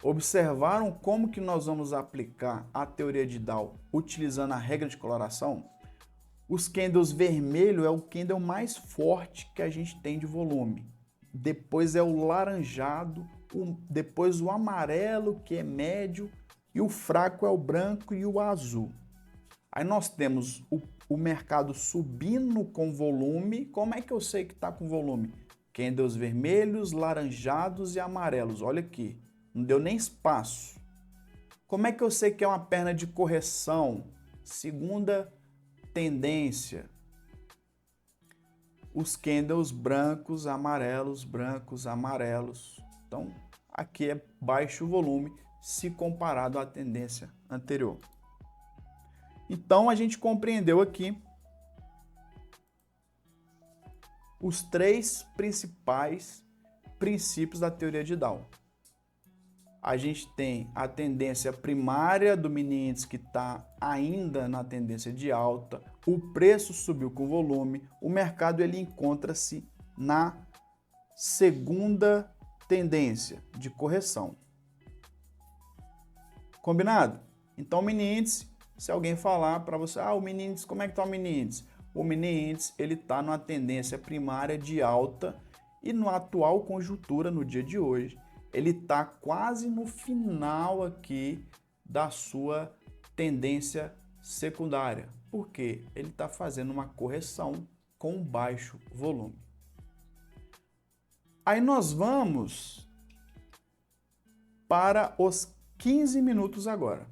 Observaram como que nós vamos aplicar a teoria de Dow utilizando a regra de coloração? Os candles vermelho é o candle mais forte que a gente tem de volume. Depois é o laranjado, depois o amarelo, que é médio, e o fraco é o branco e o azul. Aí nós temos o mercado subindo com volume. Como é que eu sei que está com volume? Candles vermelhos, laranjados e amarelos. Olha aqui. Não deu nem espaço. Como é que eu sei que é uma perna de correção? Segunda tendência. Os candles brancos, amarelos, brancos, amarelos. Então, aqui é baixo volume se comparado à tendência anterior. Então, a gente compreendeu aqui os três principais princípios da teoria de Dow. A gente tem a tendência primária do mini índice que está ainda na tendência de alta, o preço subiu com volume, o mercado ele encontra-se na segunda tendência de correção. Combinado? Então o mini índice, se alguém falar para você, o mini índice, como é que está o mini índice? O mini índice ele está numa tendência primária de alta e na atual conjuntura no dia de hoje, ele está quase no final aqui da sua tendência secundária. Por quê? Ele está fazendo uma correção com baixo volume. Aí nós vamos para os 15 minutos agora.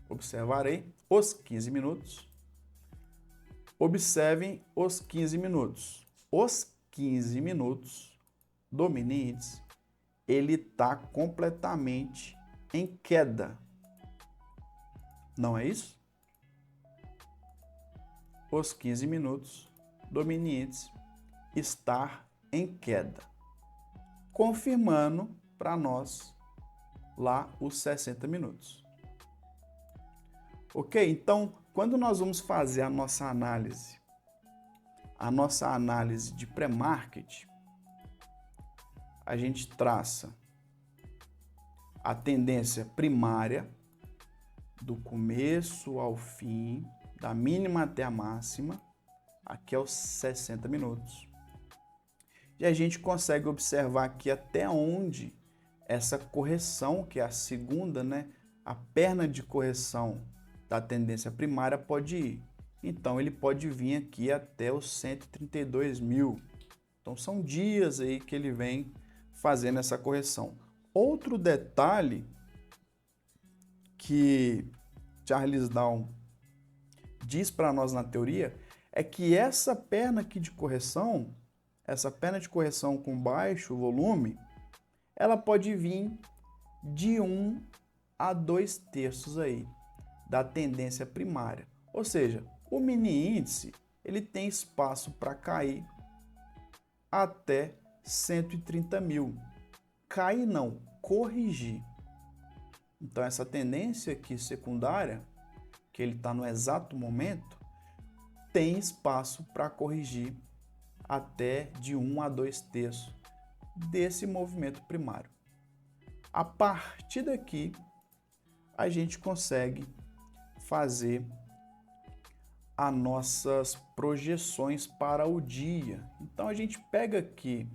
Observarei os 15 minutos. Observem os 15 minutos. Os 15 minutos do mini índice, ele está completamente em queda. Não é isso? Os 15 minutos do mini índice está em queda, confirmando para nós lá os 60 minutos. Ok? Então, quando nós vamos fazer a nossa análise de pré-market, a gente traça a tendência primária do começo ao fim, da mínima até a máxima, aqui é os 60 minutos. E a gente consegue observar aqui até onde essa correção, que é a segunda, né, a perna de correção da tendência primária pode ir. Então ele pode vir aqui até os 132 mil. Então são dias aí que ele vem fazendo essa correção. Outro detalhe que Charles Dow diz para nós na teoria é que essa perna aqui de correção, essa perna de correção com baixo volume, ela pode vir de 1 a 2/3 aí da tendência primária. Ou seja, o mini índice ele tem espaço para cair até 130 mil. Cair não, corrigir. Então essa tendência aqui secundária, que ele está no exato momento, tem espaço para corrigir até de 1 a 2/3 desse movimento primário. A partir daqui, a gente consegue fazer as nossas projeções para o dia. Então a gente pega aqui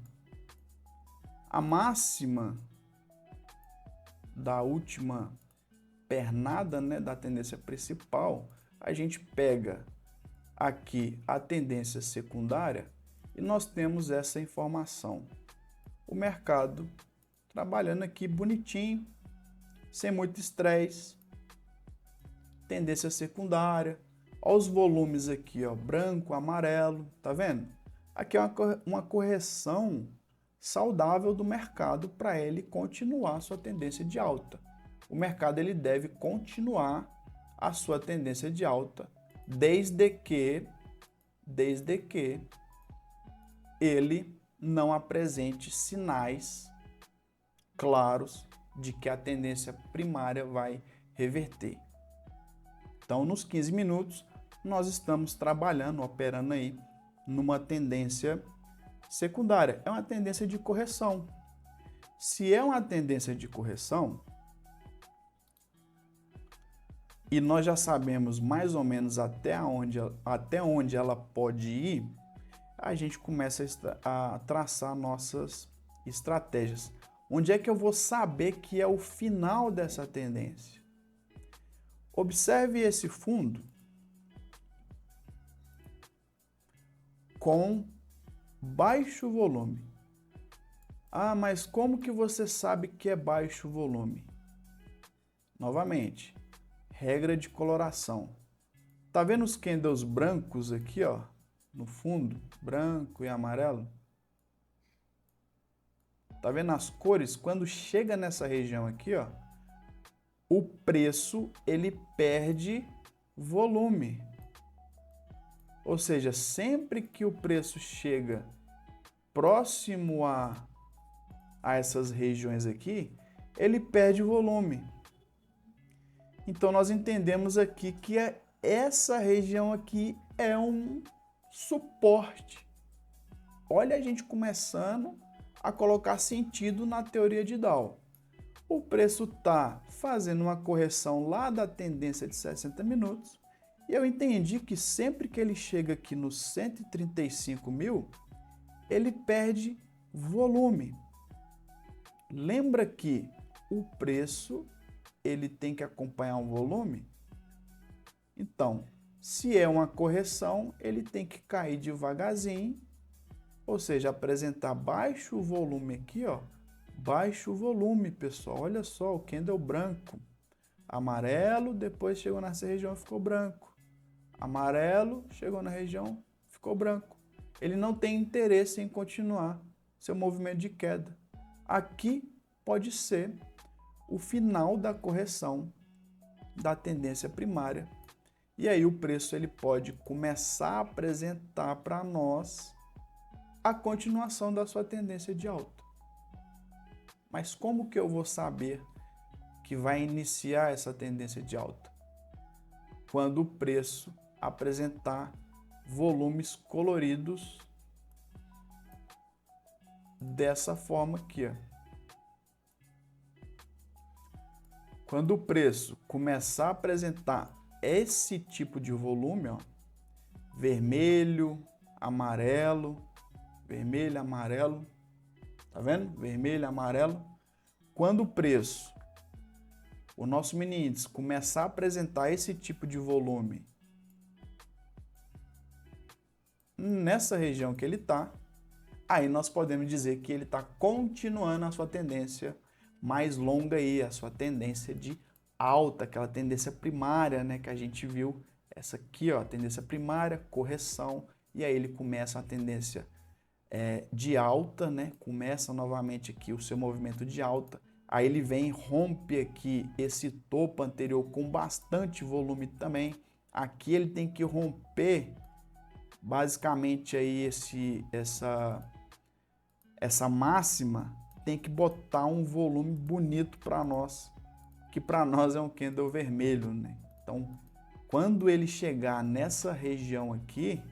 a máxima da última pernada, né, da tendência principal, a gente pega aqui a tendência secundária e nós temos essa informação. O mercado trabalhando aqui bonitinho, sem muito estresse, tendência secundária. Olha os volumes aqui, ó, branco, amarelo, tá vendo? Aqui é uma correção saudável do mercado para ele continuar a sua tendência de alta. O mercado ele deve continuar a sua tendência de alta desde que ele não apresente sinais claros de que a tendência primária vai reverter. Então, nos 15 minutos, nós estamos trabalhando, operando aí numa tendência secundária. É uma tendência de correção. Se é uma tendência de correção, e nós já sabemos mais ou menos até onde ela pode ir, a gente começa a traçar nossas estratégias. Onde é que eu vou saber que é o final dessa tendência? Observe esse fundo com baixo volume. Ah, mas como que você sabe que é baixo volume? Novamente, regra de coloração. Tá vendo os candles brancos aqui, ó, no fundo, branco e amarelo? Tá vendo as cores? Quando chega nessa região aqui, ó, o preço ele perde volume. Ou seja, sempre que o preço chega próximo a essas regiões aqui, ele perde volume. Então nós entendemos aqui que essa região aqui é um suporte. Olha a gente começando a colocar sentido na teoria de Dow. O preço está fazendo uma correção lá da tendência de 60 minutos e eu entendi que sempre que ele chega aqui nos 135 mil, ele perde volume. Lembra que o preço ele tem que acompanhar um volume? Então, se é uma correção, ele tem que cair devagarzinho, ou seja, apresentar baixo volume aqui, ó, baixo volume, pessoal. Olha só, o candle branco, amarelo, depois chegou nessa região e ficou branco. Amarelo, chegou na região, ficou branco. Ele não tem interesse em continuar seu movimento de queda. Aqui pode ser o final da correção da tendência primária. E aí o preço ele pode começar a apresentar para nós a continuação da sua tendência de alta. Mas como que eu vou saber que vai iniciar essa tendência de alta? Quando o preço apresentar volumes coloridos dessa forma aqui, ó. Quando o preço começar a apresentar esse tipo de volume, ó, vermelho, amarelo, tá vendo? Vermelho, amarelo. Quando o preço, o nosso mini índice, começar a apresentar esse tipo de volume nessa região que ele está, aí nós podemos dizer que ele está continuando a sua tendência mais longa aí, a sua tendência de alta, aquela tendência primária, né, que a gente viu, essa aqui, ó, tendência primária, correção, e aí ele começa a tendência de alta, né? Começa novamente aqui o seu movimento de alta. Aí ele vem, rompe aqui esse topo anterior com bastante volume também. Aqui ele tem que romper basicamente aí essa máxima, tem que botar um volume bonito para nós, que para nós é um candle vermelho, né? Então, quando ele chegar nessa região aqui,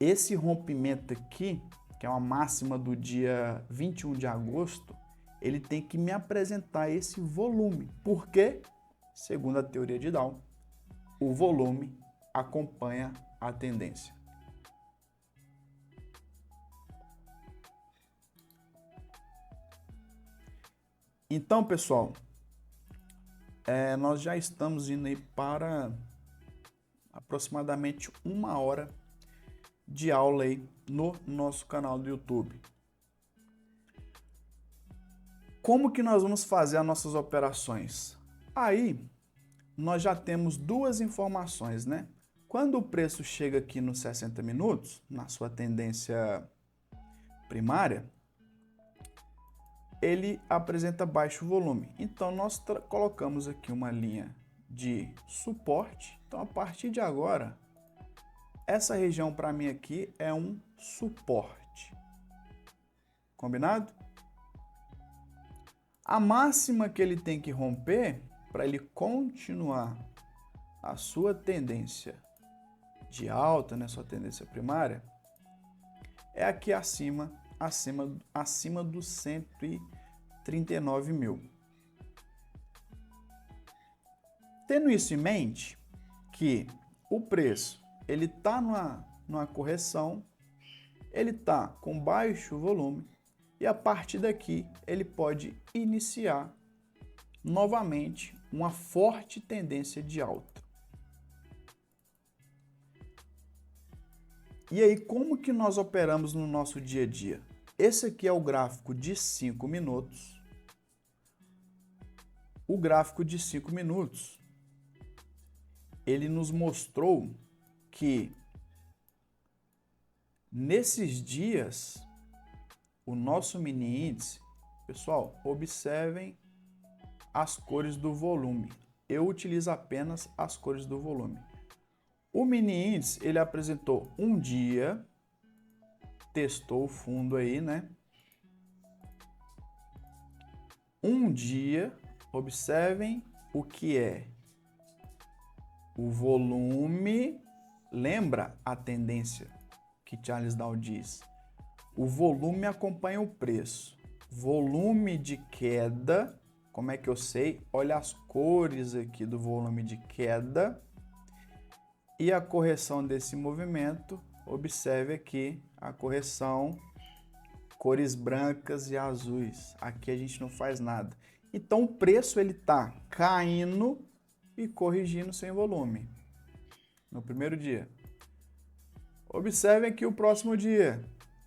esse rompimento aqui, que é uma máxima do dia 21 de agosto, ele tem que me apresentar esse volume. Por quê? Segundo a teoria de Dow, o volume acompanha a tendência. Então, pessoal, nós já estamos indo aí para aproximadamente 1 hora de aula aí no nosso canal do YouTube. Como que nós vamos fazer as nossas operações? Aí, nós já temos duas informações, né? Quando o preço chega aqui nos 60 minutos, na sua tendência primária, ele apresenta baixo volume. Então, nós colocamos aqui uma linha de suporte. Então, a partir de agora, essa região para mim aqui é um suporte. Combinado? A máxima que ele tem que romper para ele continuar a sua tendência de alta, né, sua tendência primária, é aqui acima dos 139 mil. Tendo isso em mente, que o preço ele está numa correção, ele está com baixo volume, e a partir daqui ele pode iniciar novamente uma forte tendência de alta. E aí, como que nós operamos no nosso dia a dia? Esse aqui é o gráfico de 5 minutos. O gráfico de 5 minutos, ele nos mostrou que nesses dias, o nosso mini índice, pessoal, observem as cores do volume. Eu utilizo apenas as cores do volume. O mini índice, ele apresentou um dia, testou o fundo aí, né? Um dia, observem o que é o volume. Lembra a tendência que Charles Dow diz? O volume acompanha o preço. Volume de queda, como é que eu sei? Olha as cores aqui do volume de queda. E a correção desse movimento, observe aqui a correção, cores brancas e azuis. Aqui a gente não faz nada. Então o preço ele está caindo e corrigindo sem volume no primeiro dia. Observe aqui o próximo dia.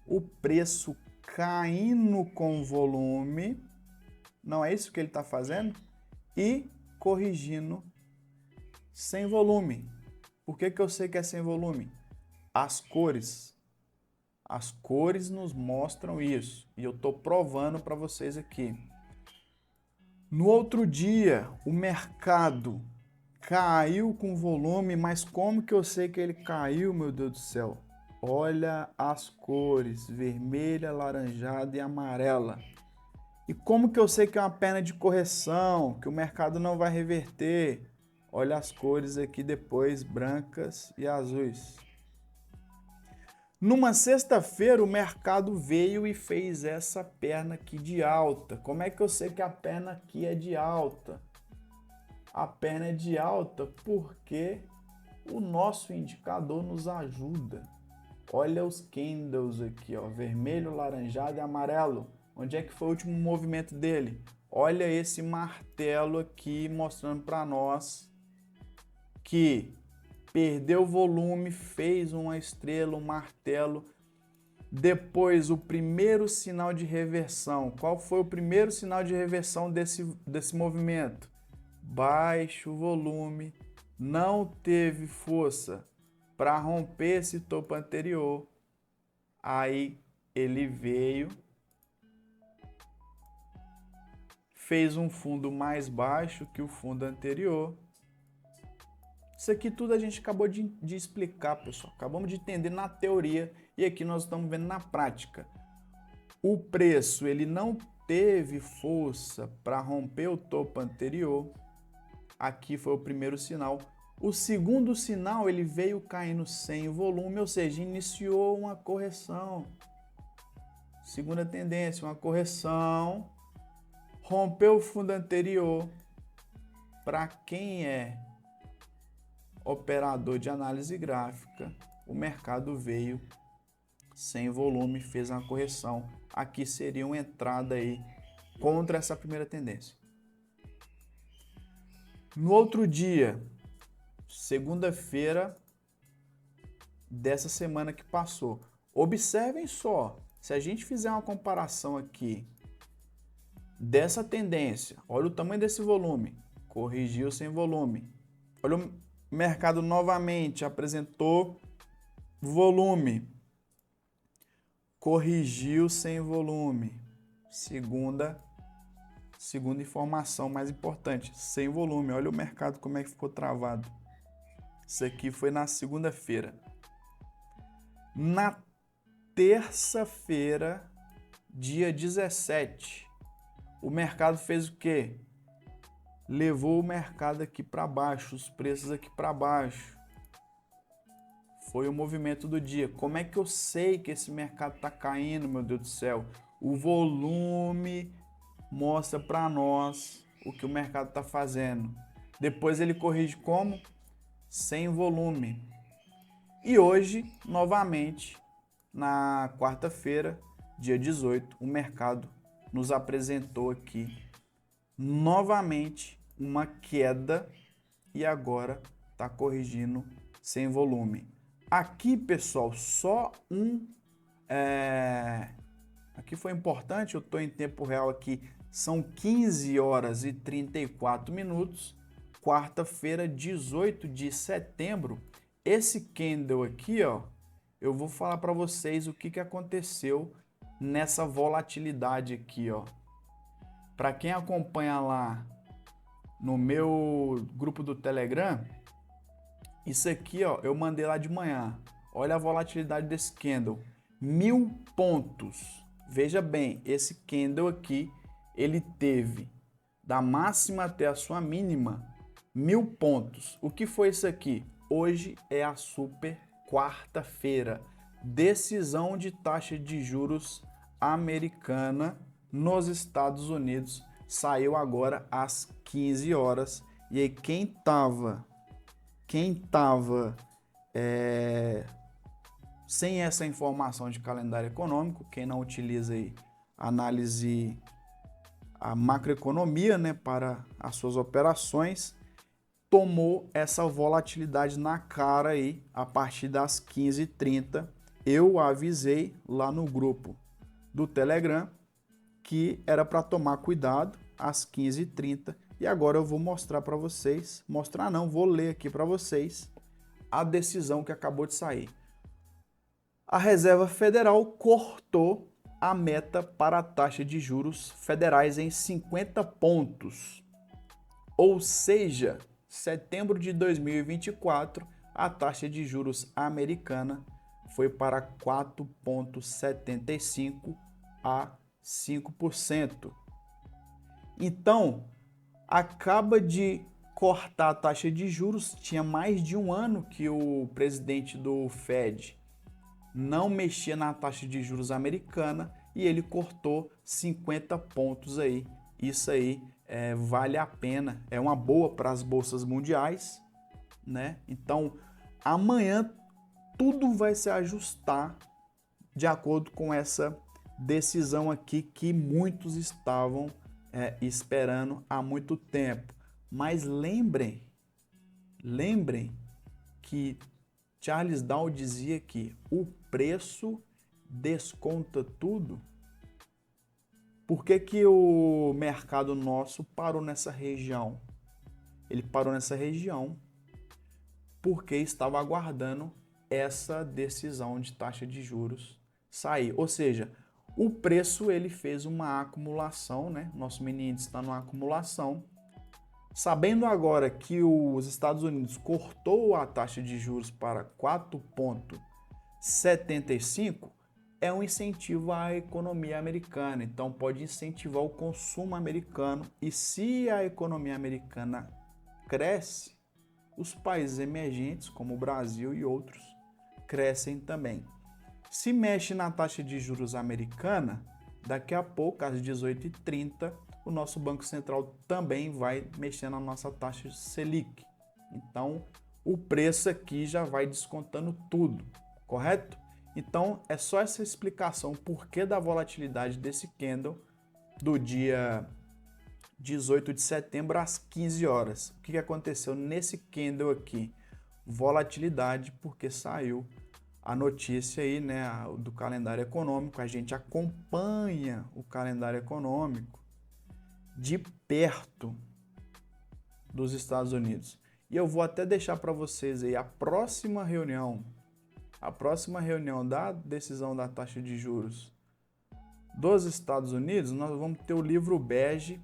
O preço caindo com volume, não é isso que ele está fazendo? E corrigindo sem volume. Por que eu sei que é sem volume? As cores. As cores nos mostram isso. E eu estou provando para vocês aqui. No outro dia, o mercado caiu com volume, mas como que eu sei que ele caiu, meu Deus do céu? Olha as cores, vermelha, laranjada e amarela. E como que eu sei que é uma perna de correção, que o mercado não vai reverter? Olha as cores aqui depois, brancas e azuis. Numa sexta-feira, o mercado veio e fez essa perna aqui de alta. Como é que eu sei que a perna aqui é de alta? A perna é de alta porque o nosso indicador nos ajuda. Olha os candles aqui, ó, vermelho, laranjado e amarelo. Onde é que foi o último movimento dele? Olha esse martelo aqui mostrando para nós que perdeu volume, fez uma estrela, um martelo. Depois, o primeiro sinal de reversão. Qual foi o primeiro sinal de reversão desse movimento? Baixo volume, não teve força para romper esse topo anterior. Aí ele veio, fez um fundo mais baixo que o fundo anterior. Isso aqui tudo a gente acabou de explicar, pessoal. Acabamos de entender na teoria e aqui nós estamos vendo na prática. O preço ele não teve força para romper o topo anterior. Aqui foi o primeiro sinal. O segundo sinal ele veio caindo sem volume, ou seja, iniciou uma correção. Segunda tendência, uma correção. Rompeu o fundo anterior. Para quem é operador de análise gráfica, o mercado veio sem volume, fez uma correção. Aqui seria uma entrada aí contra essa primeira tendência. No outro dia, segunda-feira dessa semana que passou, observem só, se a gente fizer uma comparação aqui dessa tendência, olha o tamanho desse volume, corrigiu sem volume. Olha o mercado novamente apresentou volume, corrigiu sem volume. Segunda informação mais importante, sem volume. Olha o mercado como é que ficou travado. Isso aqui foi na segunda-feira. Na terça-feira, dia 17, o mercado fez o quê? Levou o mercado aqui para baixo, os preços aqui para baixo. Foi o movimento do dia. Como é que eu sei que esse mercado está caindo, meu Deus do céu? O volume mostra para nós o que o mercado está fazendo. Depois ele corrige como? Sem volume. E hoje, novamente, na quarta-feira, dia 18, o mercado nos apresentou aqui novamente uma queda e agora está corrigindo sem volume. Aqui, pessoal, só aqui foi importante, eu estou em tempo real aqui, são 15 horas e 34 minutos, quarta-feira, 18 de setembro. Esse candle aqui, ó, eu vou falar para vocês o que aconteceu nessa volatilidade aqui, ó. Para quem acompanha lá no meu grupo do Telegram, isso aqui, ó, eu mandei lá de manhã. Olha a volatilidade desse candle. 1000 pontos. Veja bem, esse candle aqui, ele teve da máxima até a sua mínima 1000 pontos. O que foi isso aqui? Hoje é a super quarta-feira. Decisão de taxa de juros americana nos Estados Unidos. Saiu agora às 15 horas. E aí quem tava sem essa informação de calendário econômico, quem não utiliza aí análise, a macroeconomia, né, para as suas operações, tomou essa volatilidade na cara aí a partir das 15h30. Eu avisei lá no grupo do Telegram que era para tomar cuidado às 15h30 e agora eu vou mostrar para vocês, vou ler aqui para vocês a decisão que acabou de sair. A Reserva Federal cortou a meta para a taxa de juros federais em 50 pontos. Ou seja, setembro de 2024, a taxa de juros americana foi para 4,75 a 5%. Então, acaba de cortar a taxa de juros, tinha mais de um ano que o presidente do Fed não mexia na taxa de juros americana e ele cortou 50 pontos aí. Isso aí vale a pena, é uma boa para as bolsas mundiais, né? Então, amanhã tudo vai se ajustar de acordo com essa decisão aqui que muitos estavam esperando há muito tempo. Mas lembrem que Charles Dow dizia que o preço desconta tudo. Por que o mercado nosso parou nessa região? Ele parou nessa região porque estava aguardando essa decisão de taxa de juros sair. Ou seja, o preço ele fez uma acumulação, né? Nosso mini índice está numa acumulação. Sabendo agora que os Estados Unidos cortou a taxa de juros para 4,75, é um incentivo à economia americana. Então pode incentivar o consumo americano. E se a economia americana cresce, os países emergentes, como o Brasil e outros, crescem também. Se mexe na taxa de juros americana, daqui a pouco, às 18h30, o nosso Banco Central também vai mexer na nossa taxa Selic. Então, o preço aqui já vai descontando tudo, correto? Então, é só essa explicação por que da volatilidade desse candle do dia 18 de setembro às 15 horas. O que aconteceu nesse candle aqui? Volatilidade porque saiu a notícia aí, né, do calendário econômico. A gente acompanha o calendário econômico de perto dos Estados Unidos. E eu vou até deixar para vocês aí a próxima reunião da decisão da taxa de juros dos Estados Unidos. Nós vamos ter o livro bege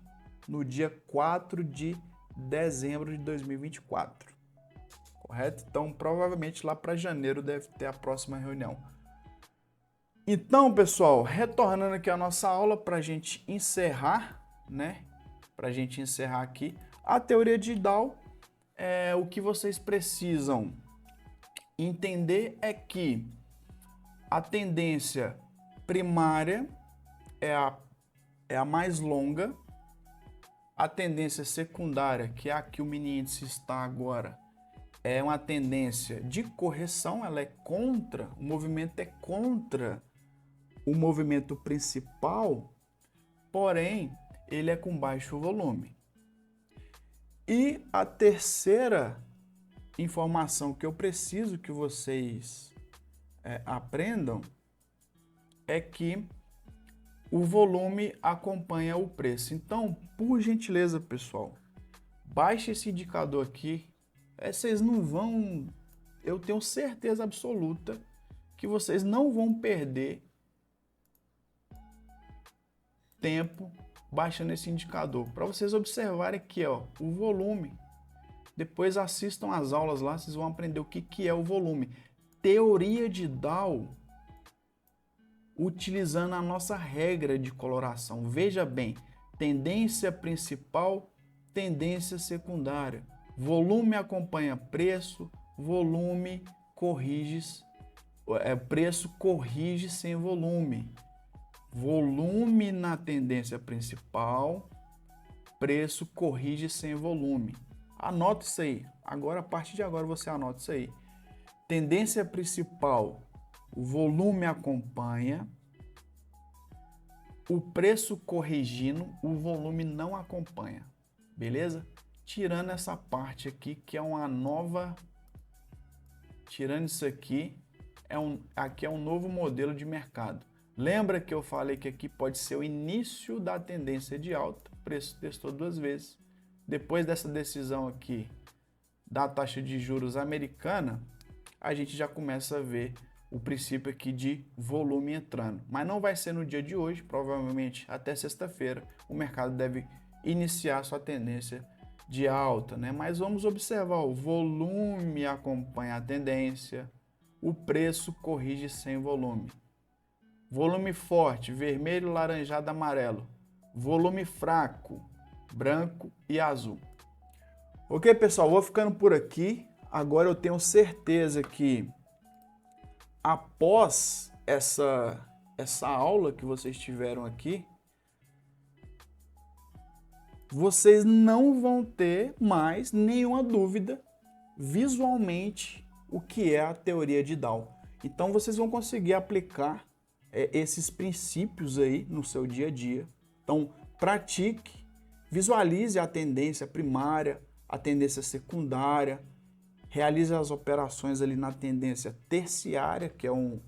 no dia 4 de dezembro de 2024. Correto? Então, provavelmente lá para janeiro deve ter a próxima reunião. Então, pessoal, retornando aqui a nossa aula para a gente encerrar, né? Para a gente encerrar aqui, a teoria de Dow, o que vocês precisam entender é que a tendência primária é a mais longa, a tendência secundária, que é a que o mini índice está agora, é uma tendência de correção, ela é contra, o movimento é contra o movimento principal, porém, ele é com baixo volume. E a terceira informação que eu preciso que vocês aprendam é que o volume acompanha o preço. Então, por gentileza, pessoal, baixe esse indicador aqui. Vocês não vão, eu tenho certeza absoluta que vocês não vão perder tempo baixando esse indicador. Para vocês observarem aqui, ó, o volume. Depois assistam as aulas lá, vocês vão aprender o que é o volume. Teoria de Dow, utilizando a nossa regra de coloração. Veja bem, tendência principal, tendência secundária. Volume acompanha preço, volume corrige, preço corrige sem volume. Volume na tendência principal, preço corrige sem volume. Anota isso aí. Agora, a partir de agora, você anota isso aí. Tendência principal, o volume acompanha, o preço corrigindo, o volume não acompanha. Beleza? Tirando essa parte aqui, que é uma nova... Tirando isso aqui, aqui é um novo modelo de mercado. Lembra que eu falei que aqui pode ser o início da tendência de alta, o preço testou 2 vezes. Depois dessa decisão aqui da taxa de juros americana, a gente já começa a ver o princípio aqui de volume entrando. Mas não vai ser no dia de hoje, provavelmente até sexta-feira o mercado deve iniciar sua tendência de alta, né? Mas vamos observar, o volume acompanha a tendência, o preço corrige sem volume. Volume forte, vermelho, laranjado, amarelo. Volume fraco, branco e azul. Ok, pessoal, vou ficando por aqui. Agora eu tenho certeza que após essa aula que vocês tiveram aqui, vocês não vão ter mais nenhuma dúvida visualmente o que é a teoria de Dow. Então vocês vão conseguir aplicar esses princípios aí no seu dia a dia. Então pratique, visualize a tendência primária, a tendência secundária, realize as operações ali na tendência terciária, que é um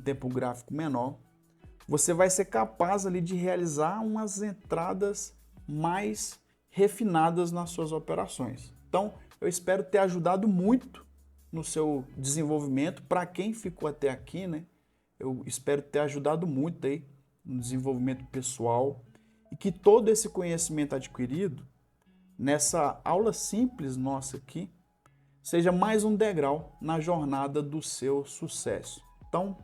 tempo gráfico menor. Você vai ser capaz ali de realizar umas entradas mais refinadas nas suas operações. Então, eu espero ter ajudado muito no seu desenvolvimento. Para quem ficou até aqui, né? Eu espero ter ajudado muito aí no desenvolvimento pessoal e que todo esse conhecimento adquirido nessa aula simples nossa aqui seja mais um degrau na jornada do seu sucesso. Então,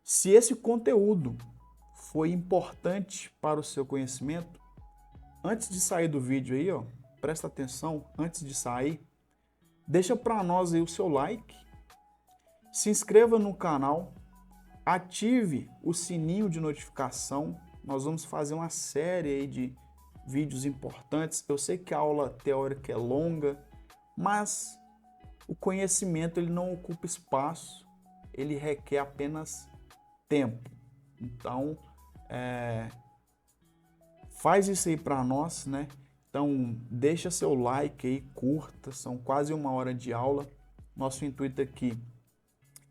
se esse conteúdo foi importante para o seu conhecimento, antes de sair do vídeo aí, ó, presta atenção, antes de sair, deixa para nós aí o seu like, se inscreva no canal, ative o sininho de notificação. Nós vamos fazer uma série aí de vídeos importantes. Eu sei que a aula teórica é longa, mas o conhecimento ele não ocupa espaço, ele requer apenas tempo. Então, faz isso aí para nós, né? Então, deixa seu like aí, curta, são quase 1 hora de aula. Nosso intuito aqui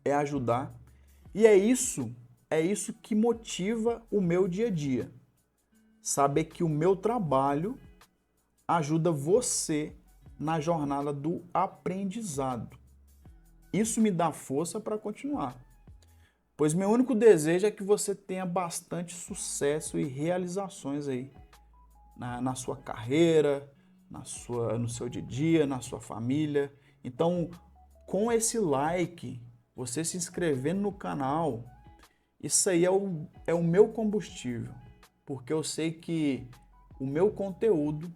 é ajudar. E é isso que motiva o meu dia a dia. Saber que o meu trabalho ajuda você na jornada do aprendizado. Isso me dá força para continuar. Pois meu único desejo é que você tenha bastante sucesso e realizações aí na sua carreira, no seu dia a dia, na sua família. Então, com esse like, você se inscrevendo no canal, isso aí é o meu combustível, porque eu sei que o meu conteúdo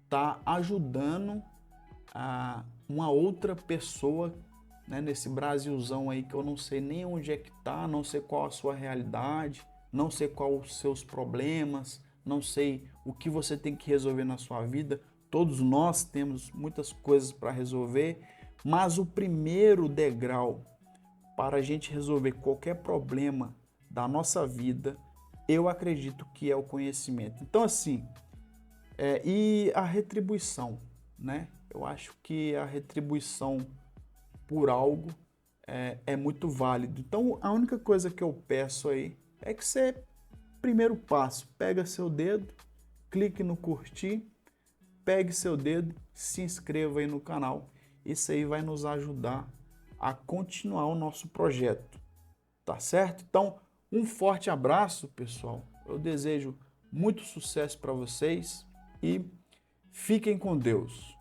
está ajudando a uma outra pessoa, né, nesse Brasilzão aí que eu não sei nem onde é que está, não sei qual a sua realidade, não sei quais os seus problemas, não sei o que você tem que resolver na sua vida. Todos nós temos muitas coisas para resolver, mas o primeiro degrau para a gente resolver qualquer problema da nossa vida, eu acredito que é o conhecimento. Então, assim, e a retribuição, né? Eu acho que a retribuição por algo é muito válido. Então, a única coisa que eu peço aí é que você, primeiro passo, pega seu dedo, clique no curtir, pegue seu dedo, se inscreva aí no canal. Isso aí vai nos ajudar a continuar o nosso projeto, tá certo? Então, um forte abraço, pessoal. Eu desejo muito sucesso para vocês e fiquem com Deus.